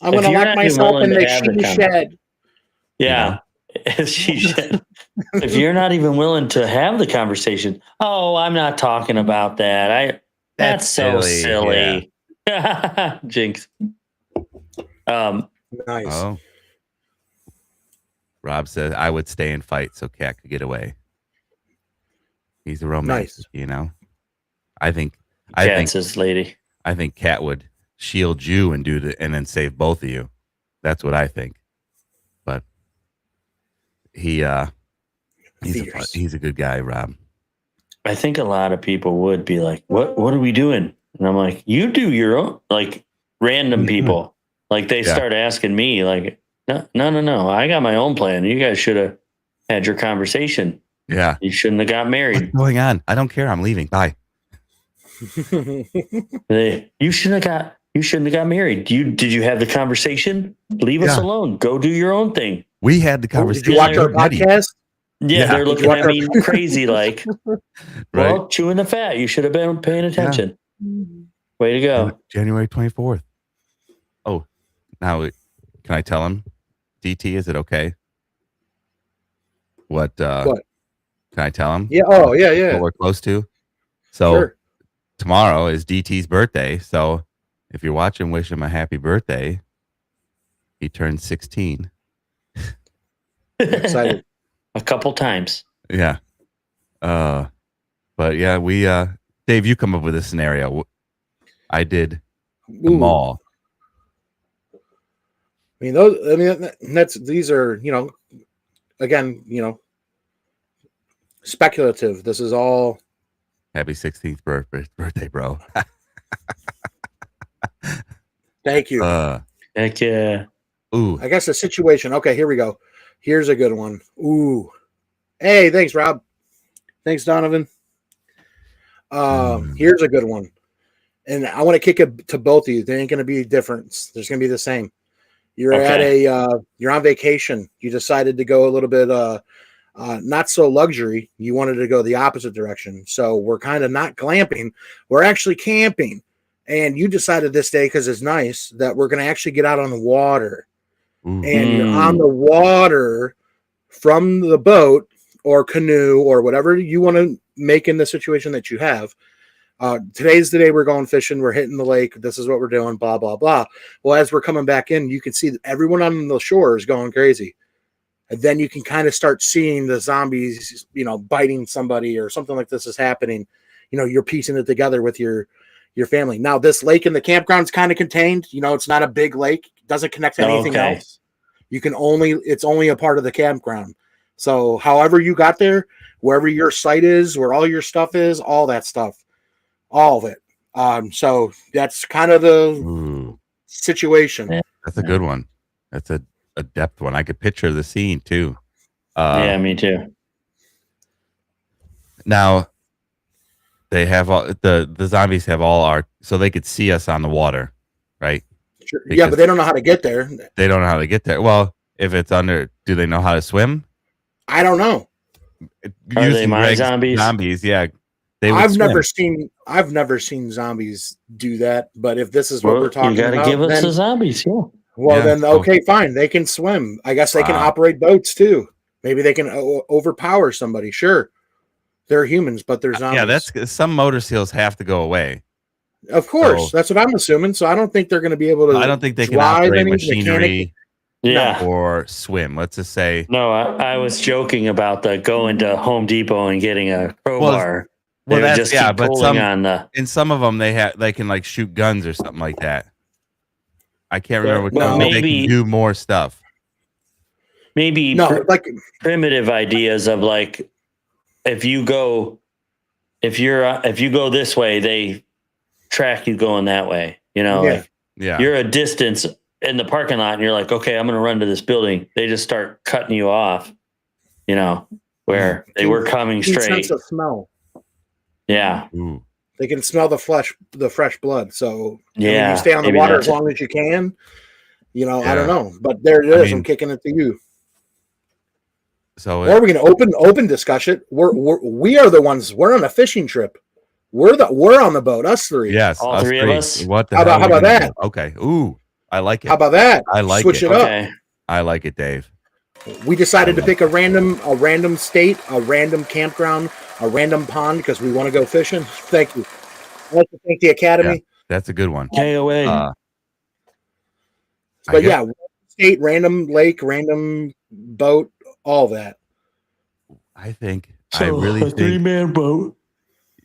I'm If going to you're lock not even myself willing in to the have the she shed. Yeah. If you're not even willing to have the conversation, oh, I'm not talking about that. That's so silly. Yeah. Jinx. Nice. Oh, Rob says I would stay and fight so Cat could get away. He's a romantic, Nice. I think Cat's his lady. I think Cat would shield you and and then save both of you. That's what I think. But he's a good guy, Rob. I think a lot of people would be like, what are we doing? And I'm like, you do your own, like random people. Like they start asking me like, no. I got my own plan. You guys should have had your conversation. Yeah. You shouldn't have got married. What's going on? I don't care. I'm leaving. Bye. You shouldn't have got married. Did you have the conversation? Leave us alone. Go do your own thing. We had the conversation. Did you watch our podcast? Yeah, they're looking at me crazy like, well, chewing the fat. You should have been paying attention. Yeah. Way to go. January 24th. Oh, now can I tell him? DT, is it okay? What? Can I tell him? Yeah. Oh, yeah. What we're close to? So tomorrow is DT's birthday. So if you're watching, wish him a happy birthday. He turned 16. Excited. A couple times. Yeah. But yeah, we Dave, you come up with a scenario. I did the mall. These are, again, speculative. This is all happy 16th birthday, bro. Thank you. Heck yeah. Ooh. I guess the situation. Okay, here we go. Here's a good one. Ooh. Hey, thanks, Rob. Thanks, Donovan. Here's a good one. And I want to kick it to both of you. There ain't going to be a difference. There's going to be the same. You're you're on vacation. You decided to go a little bit not so luxury. You wanted to go the opposite direction. So we're kind of not glamping. We're actually camping. And you decided this day, because it's nice, that we're going to actually get out on the water. And you're on the water from the boat or canoe or whatever you want to make in the situation that you have. Today's the day we're going fishing. We're hitting the lake. This is what we're doing, blah, blah, blah. Well, as we're coming back in, you can see that everyone on the shore is going crazy. And then you can kind of start seeing the zombies, biting somebody or something like this is happening. You're piecing it together with your family. Now, this lake in the campground is kind of contained. It's not a big lake. It doesn't connect to anything else. It's only a part of the campground. So however you got there, wherever your site is, where all your stuff is, all that stuff, all of it. So that's kind of the situation. That's a good one. That's a depth one. I could picture the scene too. Yeah, me too. Now they have all the zombies have all so they could see us on the water, right? Sure. Yeah, but they don't know how to get there. They don't know how to get there. Well, if it's under, do they know how to swim? I don't know. Are they my zombies? Zombies, yeah. I've never seen zombies do that. But if this is what we're talking about, you got to give us the zombies. Yeah. Well, then okay, fine. They can swim. I guess they can operate boats too. Maybe they can overpower somebody. Sure, they're humans, but they're zombies. Yeah, that's some motor skills have to go away. Of course, that's what I'm assuming. So I don't think they're going to be able to. I don't think they can operate machinery. Or swim. Let's just say. No, I was joking about the going to Home Depot and getting a crowbar. Well, that's but in some of them they can like shoot guns or something like that. I can't remember which one. Maybe they can do more stuff. Maybe primitive ideas of like if you go this way, track you going that way. You know, Yeah. like Yeah. you're a distance in the parking lot and you're like, okay, I'm going to run to this building. They just start cutting you off, you know, where they were coming Keen straight. sense of smell. Yeah. Ooh. They can smell the fresh blood. So I mean, Yeah. you stay on the maybe water that's as long as you can. You know, I Yeah. don't know, but there it is. I'm kicking it to you. So Or we can open discuss it. We are the ones. We're on a fishing trip. We're on the boat. Us three. yes, all us three of us. What the How hell? about are we gonna that? do? Okay. Ooh, I like it. How about that? I like Switch it up. Okay. I like it, Dave. We decided to pick a random state, a random campground, a random pond because we want to go fishing. Thank you. I'd like to thank the Academy. Yeah, that's a good one. KOA. But yeah, state, random lake, random boat, all that. I think So I really a think 3-man boat.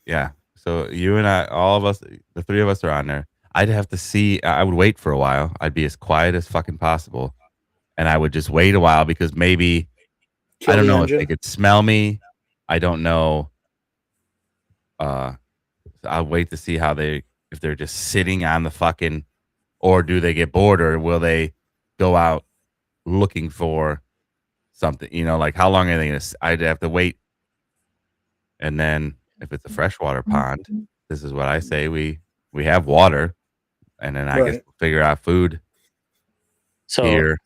yeah. So you and I, all of us, the three of us are on there. I'd have to see. I would wait for a while. I'd be as quiet as fucking possible, and I would just wait a while because maybe Kill I don't the know engine. if they could smell me. I don't know. I'll wait to see if they're just sitting on the fucking, or do they get bored, or will they go out looking for something? You know, like how long are they gonna? I'd have to wait, and then if it's a freshwater pond, this is what I say: we have water, and then I guess Right. we'll figure out food So here.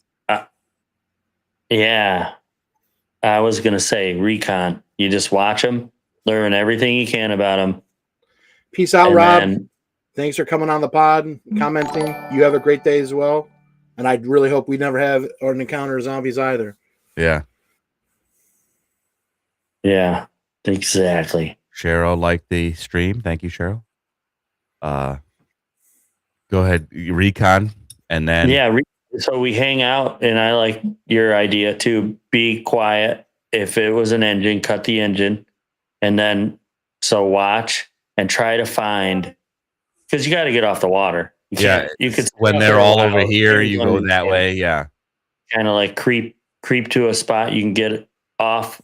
yeah, I was gonna say recon. You just watch them, learn everything you can about them. Peace out, and Rob. then- Thanks for coming on the pod, commenting. You have a great day as well. And I really hope we never have or encounter zombies either. Yeah, yeah, exactly. Cheryl liked the stream. Thank you, Cheryl. Go ahead, recon, and then Yeah. So we hang out, and I like your idea to be quiet. If it was an engine, cut the engine, and then so watch and try to find, because you got to get off the water. You could when they're all over here, you go that way. Yeah, kind of like creep to a spot you can get off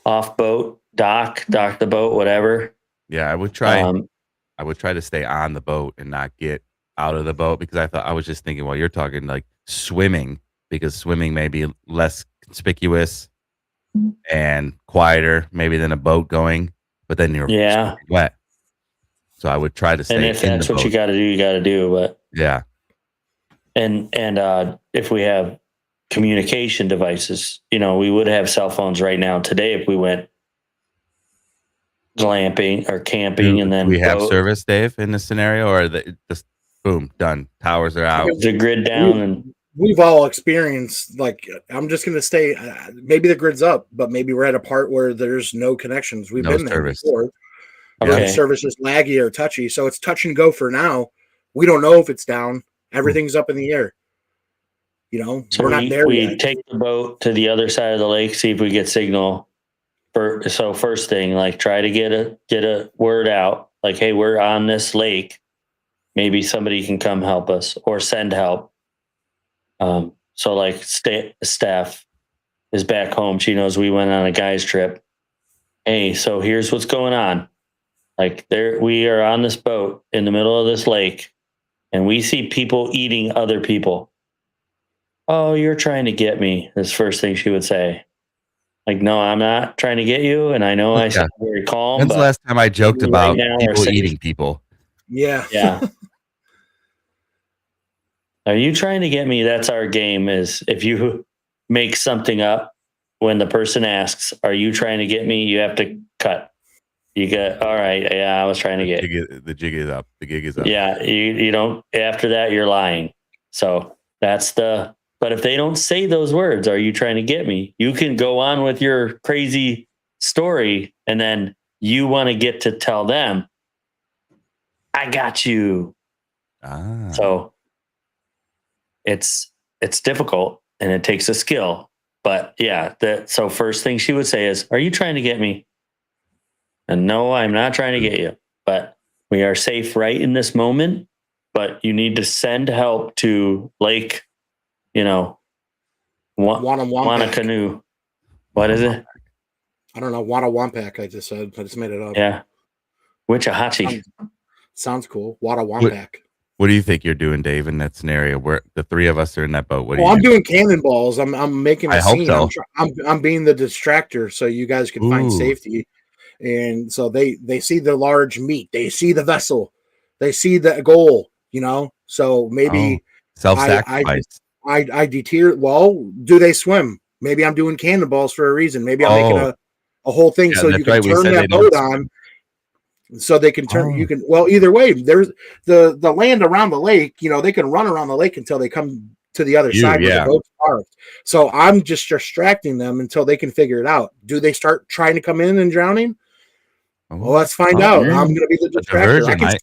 boat, dock the boat, whatever. yeah. I would try. I would try to stay on the boat and not get out of the boat because I was just thinking while you're talking like swimming, because swimming may be less conspicuous and quieter maybe than a boat going, but then you're wet. So I would try to stay. And if that's what you got to do, you got to do. But yeah. And if we have communication devices, you know, we would have cell phones right now today if we went glamping or camping, and then we have service, Dave, in this scenario, or just boom, done. Towers are out. The grid down, and we've all experienced. Like, I'm just gonna stay. Maybe the grid's up, but maybe we're at a part where there's no connections. We've been there before. Okay. The service is laggy or touchy, so it's touch and go for now. We don't know if it's down. Everything's up in the air. You know, so we're not there yet. We take the boat to the other side of the lake, see if we get signal. So first thing, like try to get a word out, like, hey, we're on this lake. Maybe somebody can come help us or send help. So like Steph is back home. She knows we went on a guy's trip. Hey, so here's what's going on. Like we are on this boat in the middle of this lake, and we see people eating other people. Oh, you're trying to get me. This first thing she would say. Like, no, I'm not trying to get you. And I know I sound very calm. When's the last time I joked about people eating people? Yeah. Yeah. Are you trying to get me? That's our game, is if you make something up when the person asks, are you trying to get me? You have to cut. You get, all right. Yeah, I was trying to get the jig is up. The gig is up. Yeah. You don't, after that, you're lying. So that's but if they don't say those words, are you trying to get me? You can go on with your crazy story, and then you want to get to tell them, I got you. So it's difficult and it takes a skill. But yeah, so first thing she would say is, are you trying to get me? And no, I'm not trying to get you. But we are safe right in this moment. But you need to send help to Lake, you know, Wanna-Canoe. What is it? I don't know. Wanna-Wampack, I just said. I just made it up. Yeah. Wichahachi. Sounds cool. Wada Wampak. What do you think you're doing, Dave, in that scenario where the three of us are in that boat? What do Well, you I'm do? doing cannonballs. I'm making a I hope scene. so. I'm being the distractor so you guys can find Ooh. safety. And so they see the large meat, they see the vessel, they see the goal, you know. So maybe self-sacrifice. I deter. Well, do they swim? Maybe I'm doing cannonballs for a reason. Maybe I'm making a whole thing so you can turn that boat on. So they can turn. You can. Well, either way, there's the land around the lake. You know, they can run around the lake until they come to the other side where the boat's parked. So I'm just distracting them until they can figure it out. Do they start trying to come in and drowning? Well, let's find out. Yeah. I'm going to be the distractor.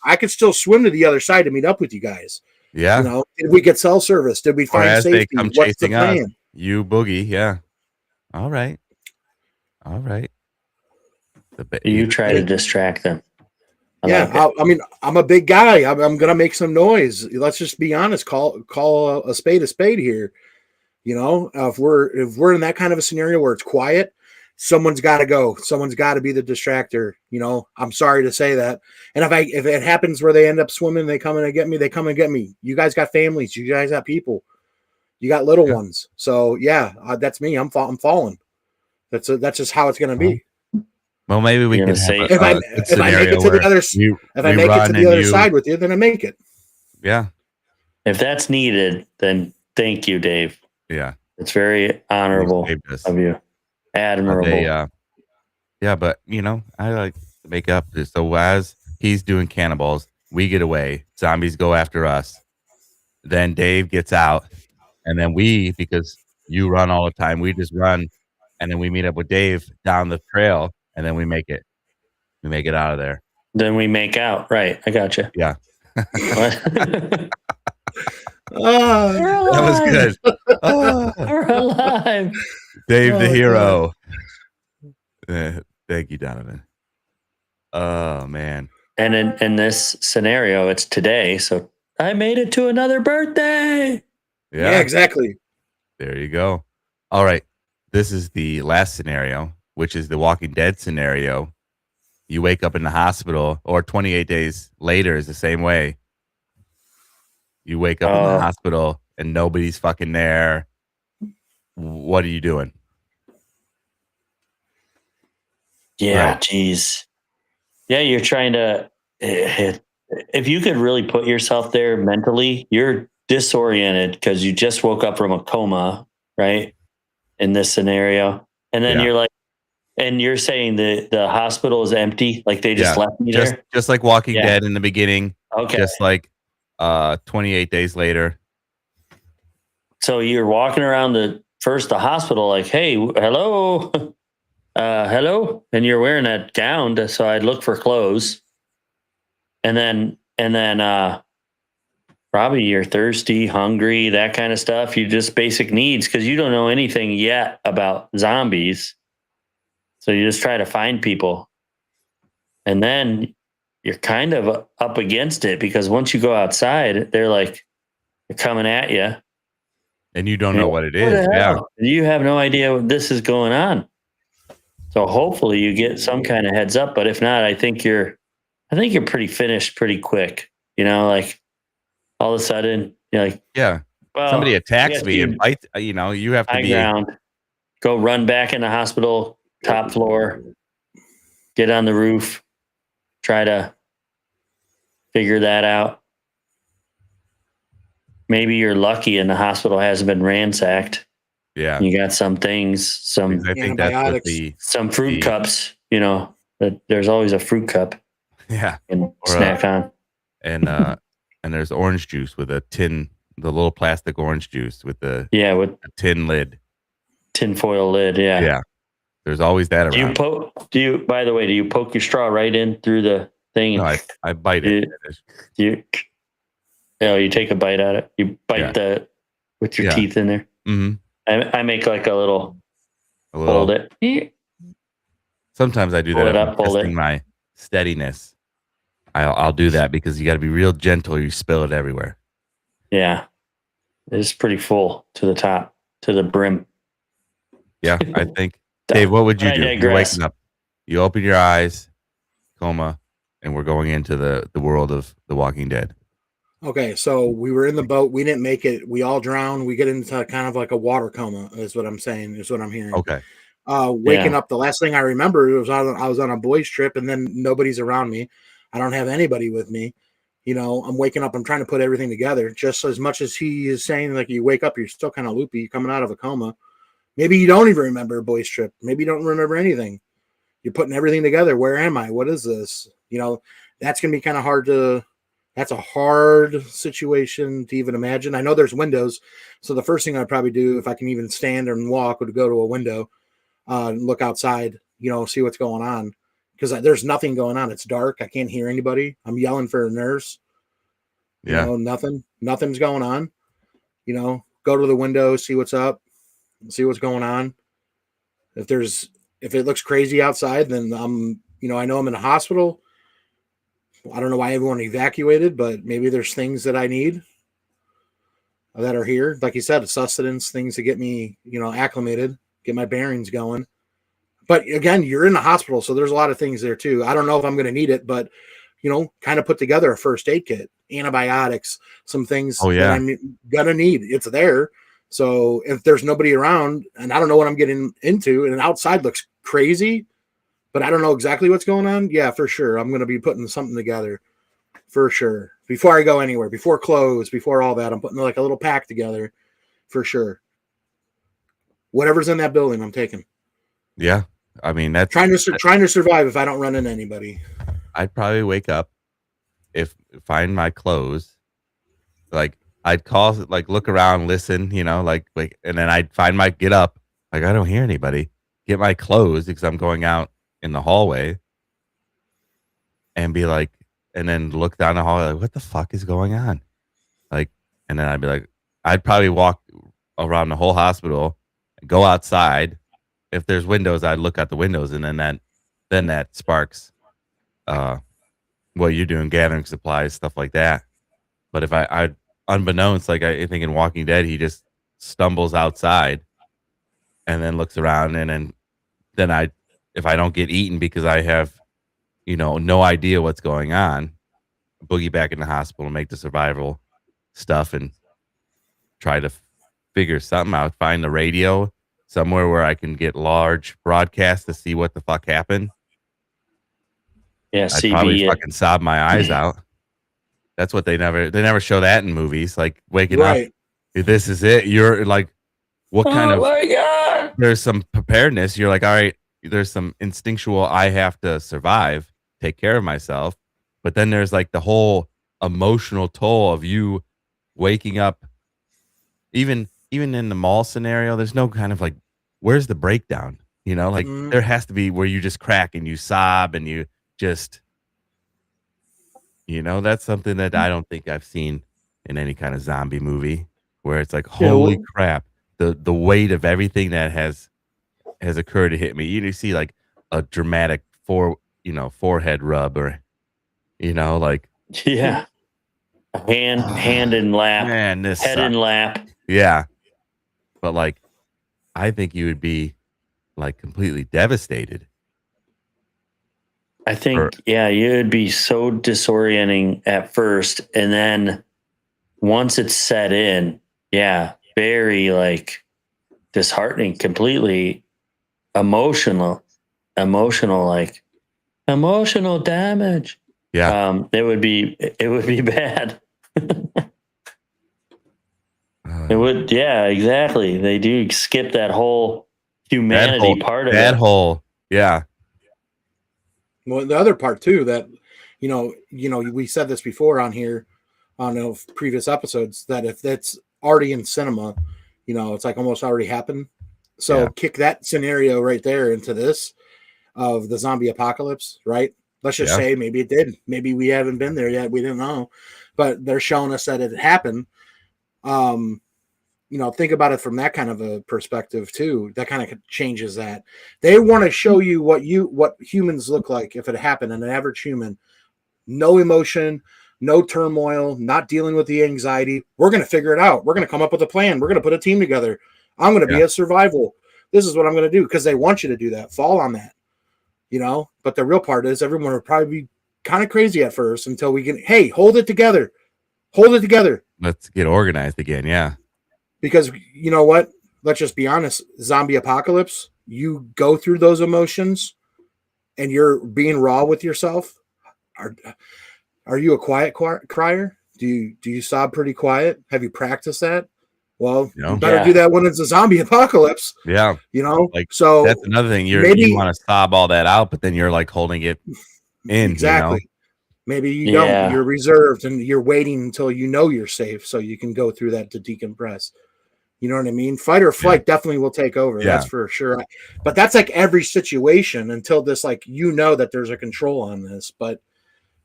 I can still swim to the other side to meet up with you guys. Yeah. You know, did we get cell service? Did we find safety? They come What's the chasing plan? us, you boogie. Yeah. All right. You try to distract them. I mean, I'm a big guy. I'm going to make some noise. Let's just be honest. Call a spade here. You know, if we're in that kind of a scenario where it's quiet, someone's got to go. Someone's got to be the distractor. You know, I'm sorry to say that. And if it happens where they end up swimming, they come in and get me. They come and get me. You guys got families. You guys got people. You got little ones. So that's me. I'm falling. That's just how it's going to be. Well, maybe we can say if I make it to the other side with you, then I make it. Yeah. If that's needed, then thank you, Dave. Yeah. It's very honorable of you. Admirable. Yeah, but you know, I like to make up. So as he's doing cannonballs, we get away. Zombies go after us. Then Dave gets out, and then because you run all the time, we just run, and then we meet up with Dave down the trail, and then we make it. We make it out of there. Then we make out. Right. I got you. Yeah. That was good. We're alive. Dave the hero. Thank you, Donovan. Oh man. And in this scenario, it's today, so I made it to another birthday. Yeah, exactly. There you go. All right. This is the last scenario, which is the Walking Dead scenario. You wake up in the hospital, or 28 days later is the same way. You wake up in the hospital and nobody's fucking there. What are you doing? Yeah, geez. Yeah, you're trying to. If you could really put yourself there mentally, you're disoriented because you just woke up from a coma, right? In this scenario, and then you're like, and you're saying the hospital is empty, like they just left me there, just like Walking Dead in the beginning. Okay, just like 28 days later. So you're walking around the hospital, like, hey, hello, hello, and you're wearing a gown, so I'd look for clothes, and then probably you're thirsty, hungry, that kind of stuff. You just basic needs because you don't know anything yet about zombies. So you just try to find people. And then you're kind of up against it because once you go outside, they're coming at you. And you don't know what it is. Yeah. You have no idea what this is going on. So hopefully you get some kind of heads up. But if not, I think you're pretty finished pretty quick. You know, like all of a sudden you're like, well, somebody attacks me and bites, you know, you have to be ground, go run back in the hospital, top floor, get on the roof, try to figure that out. Maybe you're lucky and the hospital hasn't been ransacked. Yeah. You got some things, some I think that's some fruit cups, you know, that there's always a fruit cup. Yeah. And snack on. And there's orange juice with a tin, the little plastic orange juice with the with a tin lid. Tin foil lid, yeah. Yeah. There's always that around. Do you poke your straw right in through the thing? No, I bite it. You take a bite at it. You bite with your teeth in there. Mm-hmm. I make like a little hold it. Sometimes I do that. I'm testing my steadiness. I'll do that because you got to be real gentle. You spill it everywhere. Yeah. It's pretty full to the top, to the brim. Yeah, I think. Dave, what would you do? You're waking up. You open your eyes, Coma. and we're going into the world of The Walking Dead. Okay, so we were in the boat. We didn't make it. We all drowned. We get into kind of like a water coma, is what I'm saying, is what I'm hearing. Okay. Waking up, the last thing I remember was I was on a boys' trip, and then nobody's around me. I don't have anybody with me. You know, I'm waking up. I'm trying to put everything together. Just as much as he is saying, like, you wake up, you're still kind of loopy. You're coming out of a coma. Maybe you don't even remember a boys' trip. Maybe you don't remember anything. You're putting everything together. Where am I? What is this? You know, that's going to be kind of hard to. That's a hard situation to even imagine. I know there's windows, so the first thing I'd probably do, if I can even stand and walk, would go to a window, look outside, you know, see what's going on, because there's nothing going on. It's dark. I can't hear anybody. I'm yelling for a nurse. You know, nothing's going on. You know, go to the window, see what's up, see what's going on. If it looks crazy outside, then I know I'm in a hospital. I don't know why everyone evacuated, but maybe there's things that I need that are here. Like you said, sustenance, things to get me, acclimated, get my bearings going. But again, you're in the hospital, so there's a lot of things there too. I don't know if I'm going to need it, but, kind of put together a first aid kit, antibiotics, some things that I'm going to need. It's there. So if there's nobody around and I don't know what I'm getting into and outside looks crazy, but I don't know exactly what's going on. Yeah, for sure. I'm going to be putting something together for sure. Before I go anywhere, before clothes, before all that, I'm putting like a little pack together for sure. Whatever's in that building, I'm taking. Yeah. I mean, that's trying to survive if I don't run into anybody. I'd probably wake up, find my clothes, like I'd call, like look around, listen, and then I'd get up, like I don't hear anybody, get my clothes because I'm going out in the hallway and be like, and then look down the hallway, like, what the fuck is going on? Like, and then I'd be like, I'd probably walk around the whole hospital, go outside. If there's windows, I'd look out the windows, and then that sparks what you're doing, gathering supplies, stuff like that. But if I unbeknownst, like I think in Walking Dead, he just stumbles outside and then looks around, and then if I don't get eaten because I have, no idea what's going on, boogie back in the hospital and make the survival stuff and try to figure something out. Find the radio somewhere where I can get large broadcasts to see what the fuck happened. Yeah, I'd probably fucking sob my eyes out. That's what they never show that in movies. Like waking up, this is it. You're like, what kind of? My God. There's some preparedness. You're like, all right. There's some instinctual. I have to survive, take care of myself. But then there's like the whole emotional toll of you waking up. Even in the mall scenario, there's no kind of like, where's the breakdown? There has to be where you just crack and you sob and you just, that's something that I don't think I've seen in any kind of zombie movie where it's like, holy crap, the weight of everything that has occurred to hit me. You see like a dramatic forehead rub or, like, yeah, hand in lap, man, this head sucks. in lap. Yeah. But like, I think you would be like completely devastated. I think, you'd be so disorienting at first. And then once it's set in, very like disheartening, completely emotional damage. Yeah. It would be bad. It would, exactly. They do skip that whole humanity part of it. That whole, yeah. Well, the other part too that, we said this before on here on previous episodes that if that's already in cinema, it's like almost already happened. So kick that scenario right there into this of the zombie apocalypse, right? Let's just say maybe it did. Maybe we haven't been there yet. We didn't know, but they're showing us that it happened. Think about it from that kind of a perspective too. That kind of changes that. They want to show you what humans look like if it happened, an average human. No emotion, no turmoil, not dealing with the anxiety. We're going to figure it out. We're going to come up with a plan. We're going to put a team together. I'm going to be a survival. This is what I'm going to do because they want you to do that. Fall on that, But the real part is everyone would probably be kind of crazy at first until we can, hey, hold it together. Hold it together. Let's get organized again. Yeah. Because you know what? Let's just be honest. Zombie apocalypse, you go through those emotions and you're being raw with yourself. Are you a quiet crier? Do you sob pretty quiet? Have you practiced that? Well, you better do that when it's a zombie apocalypse. Yeah. Like, so that's another thing. You want to sob all that out, but then you're like holding it in. Exactly. Maybe you don't. You're reserved and you're waiting until you know you're safe so you can go through that to decompress. You know what I mean? Fight or flight definitely will take over. Yeah. That's for sure. But that's like every situation until this, like, that there's a control on this. But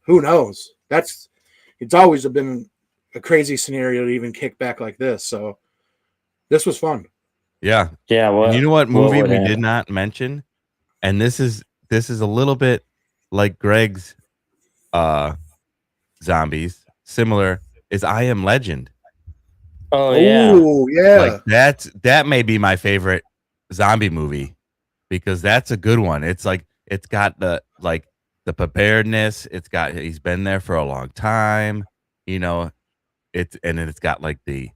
who knows? It's always been a crazy scenario to even kick back like this. So this was fun. Yeah. Yeah. Well, you know what movie we did not mention? And this is a little bit like Greg's zombies. Similar is I Am Legend. Oh yeah. Yeah. Like that may be my favorite zombie movie because that's a good one. It's like it's got the preparedness. He's been there for a long time. And it's got like the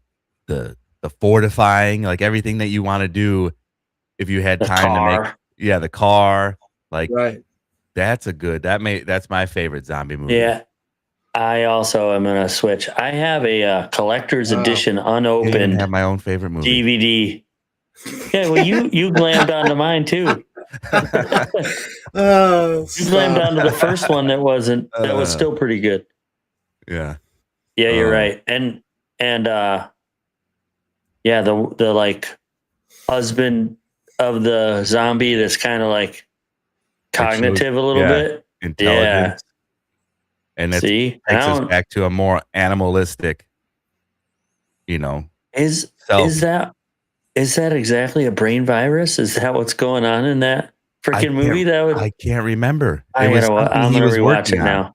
fortifying, like everything that you want to do if you had time to make the car. Like right. That's my favorite zombie movie. Yeah. I also am gonna switch. I have a collector's edition unopened. I have my own favorite movie DVD. Yeah, well, you glammed onto mine too. You glammed onto the first one that was still pretty good. Yeah. Yeah, you're right. And the like husband of the zombie that's kind of like cognitive a little bit, intelligence. And it takes us back to a more animalistic, Is that exactly a brain virus? Is that what's going on in that freaking movie? I can't remember. I'm gonna rewatch it now.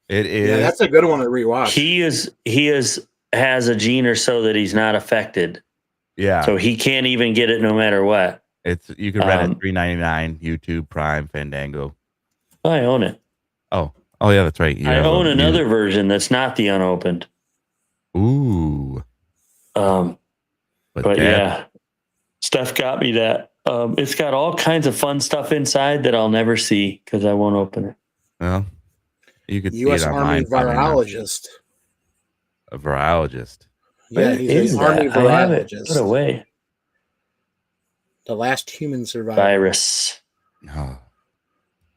It is. Yeah, that's a good one to rewatch. He has a gene or so that he's not affected. Yeah. So he can't even get it no matter what. You can rent it $3.99, YouTube, Prime, Fandango. I own it. Oh yeah, that's right. I own another version that's not the unopened. Ooh. But yeah, Steph got me that. It's got all kinds of fun stuff inside that I'll never see because I won't open it. Well, you could U.S. see it Army virologist. A virologist. Yeah, he's an Army virologist. Put away. The last human survivor. Virus. Oh.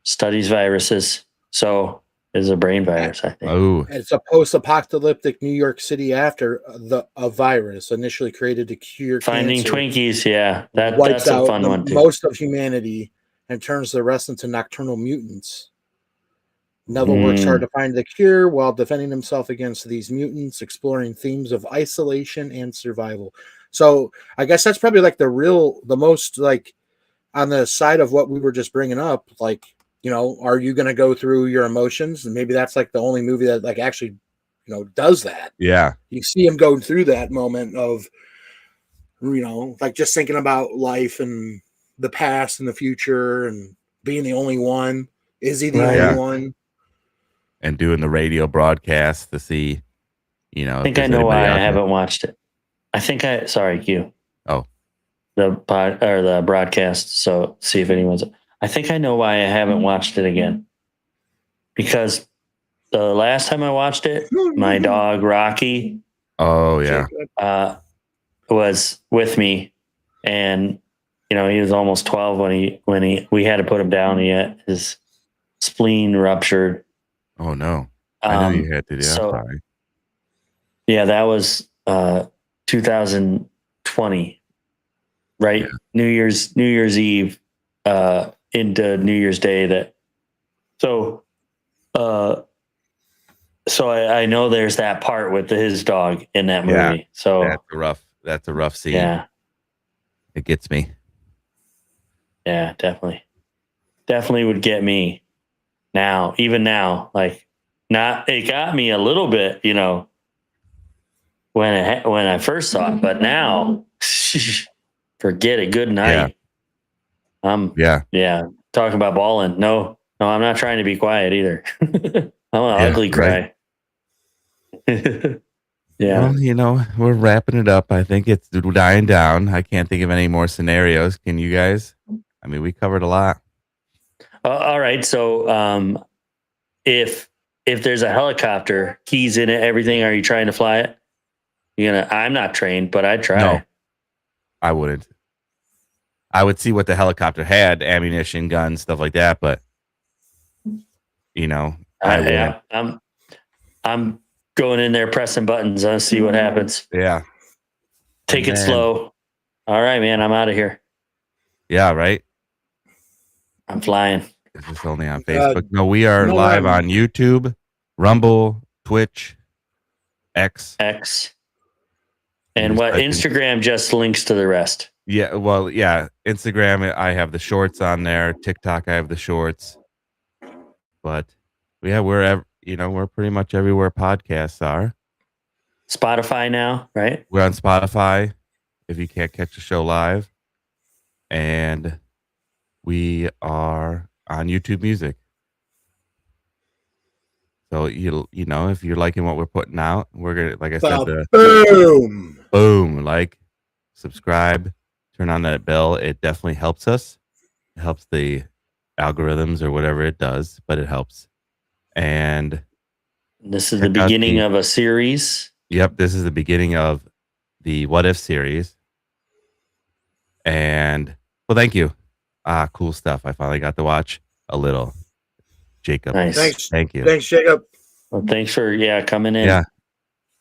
Studies viruses. So is a brain virus, I think. Oh. It's a post-apocalyptic New York City after a virus initially created to cure Finding cancer. Twinkies, yeah. That's Wipes a fun one too. Most of humanity and turns the rest into nocturnal mutants. Neville works hard to find the cure while defending himself against these mutants, exploring themes of isolation and survival. So I guess that's probably like the most like on the side of what we were just bringing up, like, are you going to go through your emotions? And maybe that's like the only movie that like actually, does that. Yeah. You see him go through that moment of, like just thinking about life and the past and the future and being the only one. Is he the only one? And doing the radio broadcast to see, I think I know why I haven't watched it. Sorry, Q. Oh. The broadcast. So see if anyone's. I think I know why I haven't watched it again. Because the last time I watched it, my dog Rocky. Oh yeah. Was with me, and he was almost 12 when we had to put him down. His spleen ruptured. Oh no! I know you had to do that. Sorry. Yeah, that was 2020, right? Yeah. New Year's Eve into New Year's Day. So I know there's that part with his dog in that movie. Yeah, so that's a rough scene. Yeah, it gets me. Yeah, definitely would get me. Even now, like, it got me a little bit, when I first saw it, but now, forget it. Good night. Yeah. Talking about balling. No, I'm not trying to be quiet either. I'm an Yeah, ugly cry. Yeah. Well, we're wrapping it up. I think it's dying down. I can't think of any more scenarios. Can you guys? I mean, we covered a lot. All right. So, if there's a helicopter, keys in it, everything, are you trying to fly it? I'm not trained, but I'd try. No, I wouldn't. I would see what the helicopter had, ammunition, guns, stuff like that, but I wouldn't. Yeah, I'm going in there pressing buttons. I'll see what happens. Yeah. Take it slow. All right, man. I'm out of here. Yeah, right. I'm flying. Is this only on Facebook? No, we are live on YouTube, Rumble, Twitch, X. And what Instagram just links to the rest. Yeah, well, yeah. Instagram, I have the shorts on there. TikTok, I have the shorts. But yeah, we're pretty much everywhere podcasts are. Spotify now, right? We're on Spotify if you can't catch the show live. And we are on YouTube Music. So if you're liking what we're putting out, we're gonna, like I said, boom, like, subscribe, turn on that bell. It definitely helps us. It helps the algorithms or whatever it does, but it helps. And this is the beginning of a series. Yep, this is the beginning of the What If series. And well, thank you. Cool stuff. I finally got to watch a little. Jacob. Nice. Thank you. Thanks, Jacob. Well, thanks for coming in. Yeah.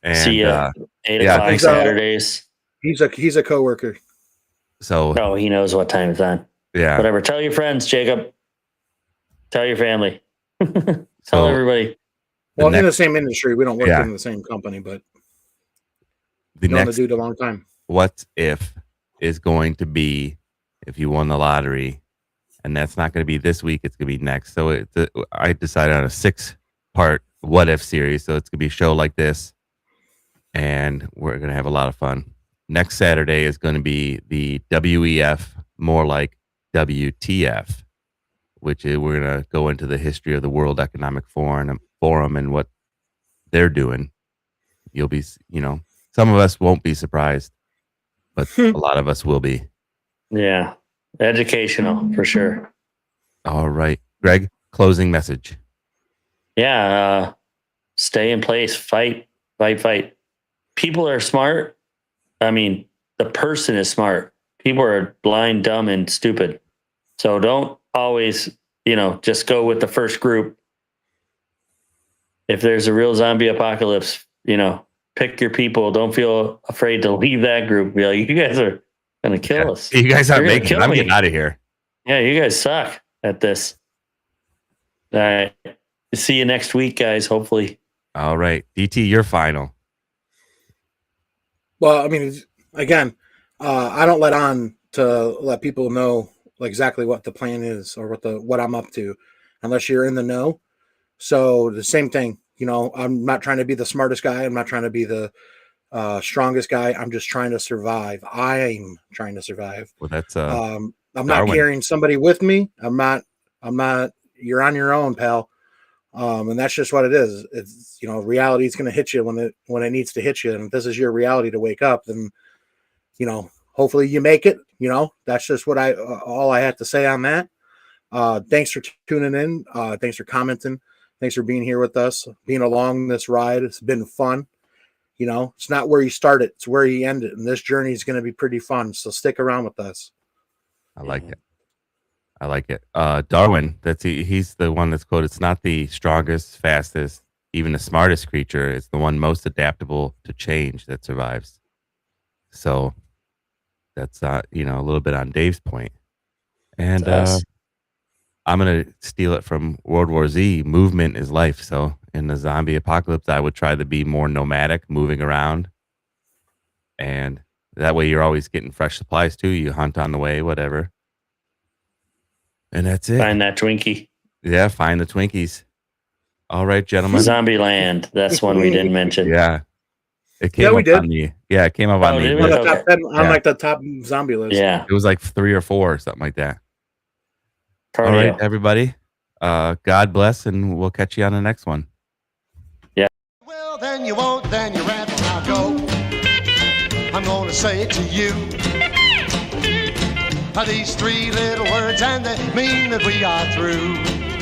And, see you 8 o'clock Saturdays. He's a coworker. So he knows what time it's on. Yeah. Whatever. Tell your friends, Jacob. Tell your family. Tell everybody. Well, in the same industry, we don't work in the same company, but known the dude a long time. What if is going to be if you won the lottery, and that's not going to be this week; it's going to be next. So I decided on a 6-part What If series. So it's going to be a show like this, and we're going to have a lot of fun. Next Saturday is going to be the WEF, more like WTF, which is we're going to go into the history of the World Economic Forum and what they're doing. You'll be, some of us won't be surprised, but a lot of us will be. Yeah. Educational for sure. All right. Greg, closing message. Yeah. Stay in place. Fight. People are smart. I mean, the person is smart. People are blind, dumb, and stupid. So don't always, just go with the first group. If there's a real zombie apocalypse, pick your people. Don't feel afraid to leave that group. Be like, you guys are going to kill us. You guys aren't making it. I'm getting out of here. Yeah, you guys suck at this. All right. See you next week, guys, hopefully. All right. DT, you're final. Well, I mean, again, I don't let people know exactly what the plan is or what I'm up to unless you're in the know. So the same thing, I'm not trying to be the smartest guy. I'm not trying to be the strongest guy. I'm just trying to survive. I'm trying to survive. Well, that's I'm not carrying somebody with me. I'm not, you're on your own, pal. And that's just what it is. It's, reality is going to hit you when it needs to hit you. And if this is your reality to wake up, then, hopefully you make it, that's just all I have to say on that. Thanks for tuning in. Thanks for commenting. Thanks for being here with us, being along this ride. It's been fun. It's not where you started, it's where you end it. And this journey is going to be pretty fun. So stick around with us. I like it. Darwin, he's the one that's quoted. It's not the strongest, fastest, even the smartest creature. It's the one most adaptable to change that survives. So that's, a little bit on Dave's point. And I'm going to steal it from World War Z. Movement is life. So in the zombie apocalypse, I would try to be more nomadic, moving around. And that way you're always getting fresh supplies too. You hunt on the way, whatever. And that's it. Find that Twinkie. Yeah, find the Twinkies. All right, gentlemen. Zombieland. That's one we didn't mention. Yeah. It came up on the it came up on the top 10, on the top zombie list. Yeah. It was like 3 or 4 or something like that. Cardio. All right, everybody. God bless, and we'll catch you on the next one. then you won't, then you rant. Now go. I'm gonna say it to you. These three little words, and they mean that we are through.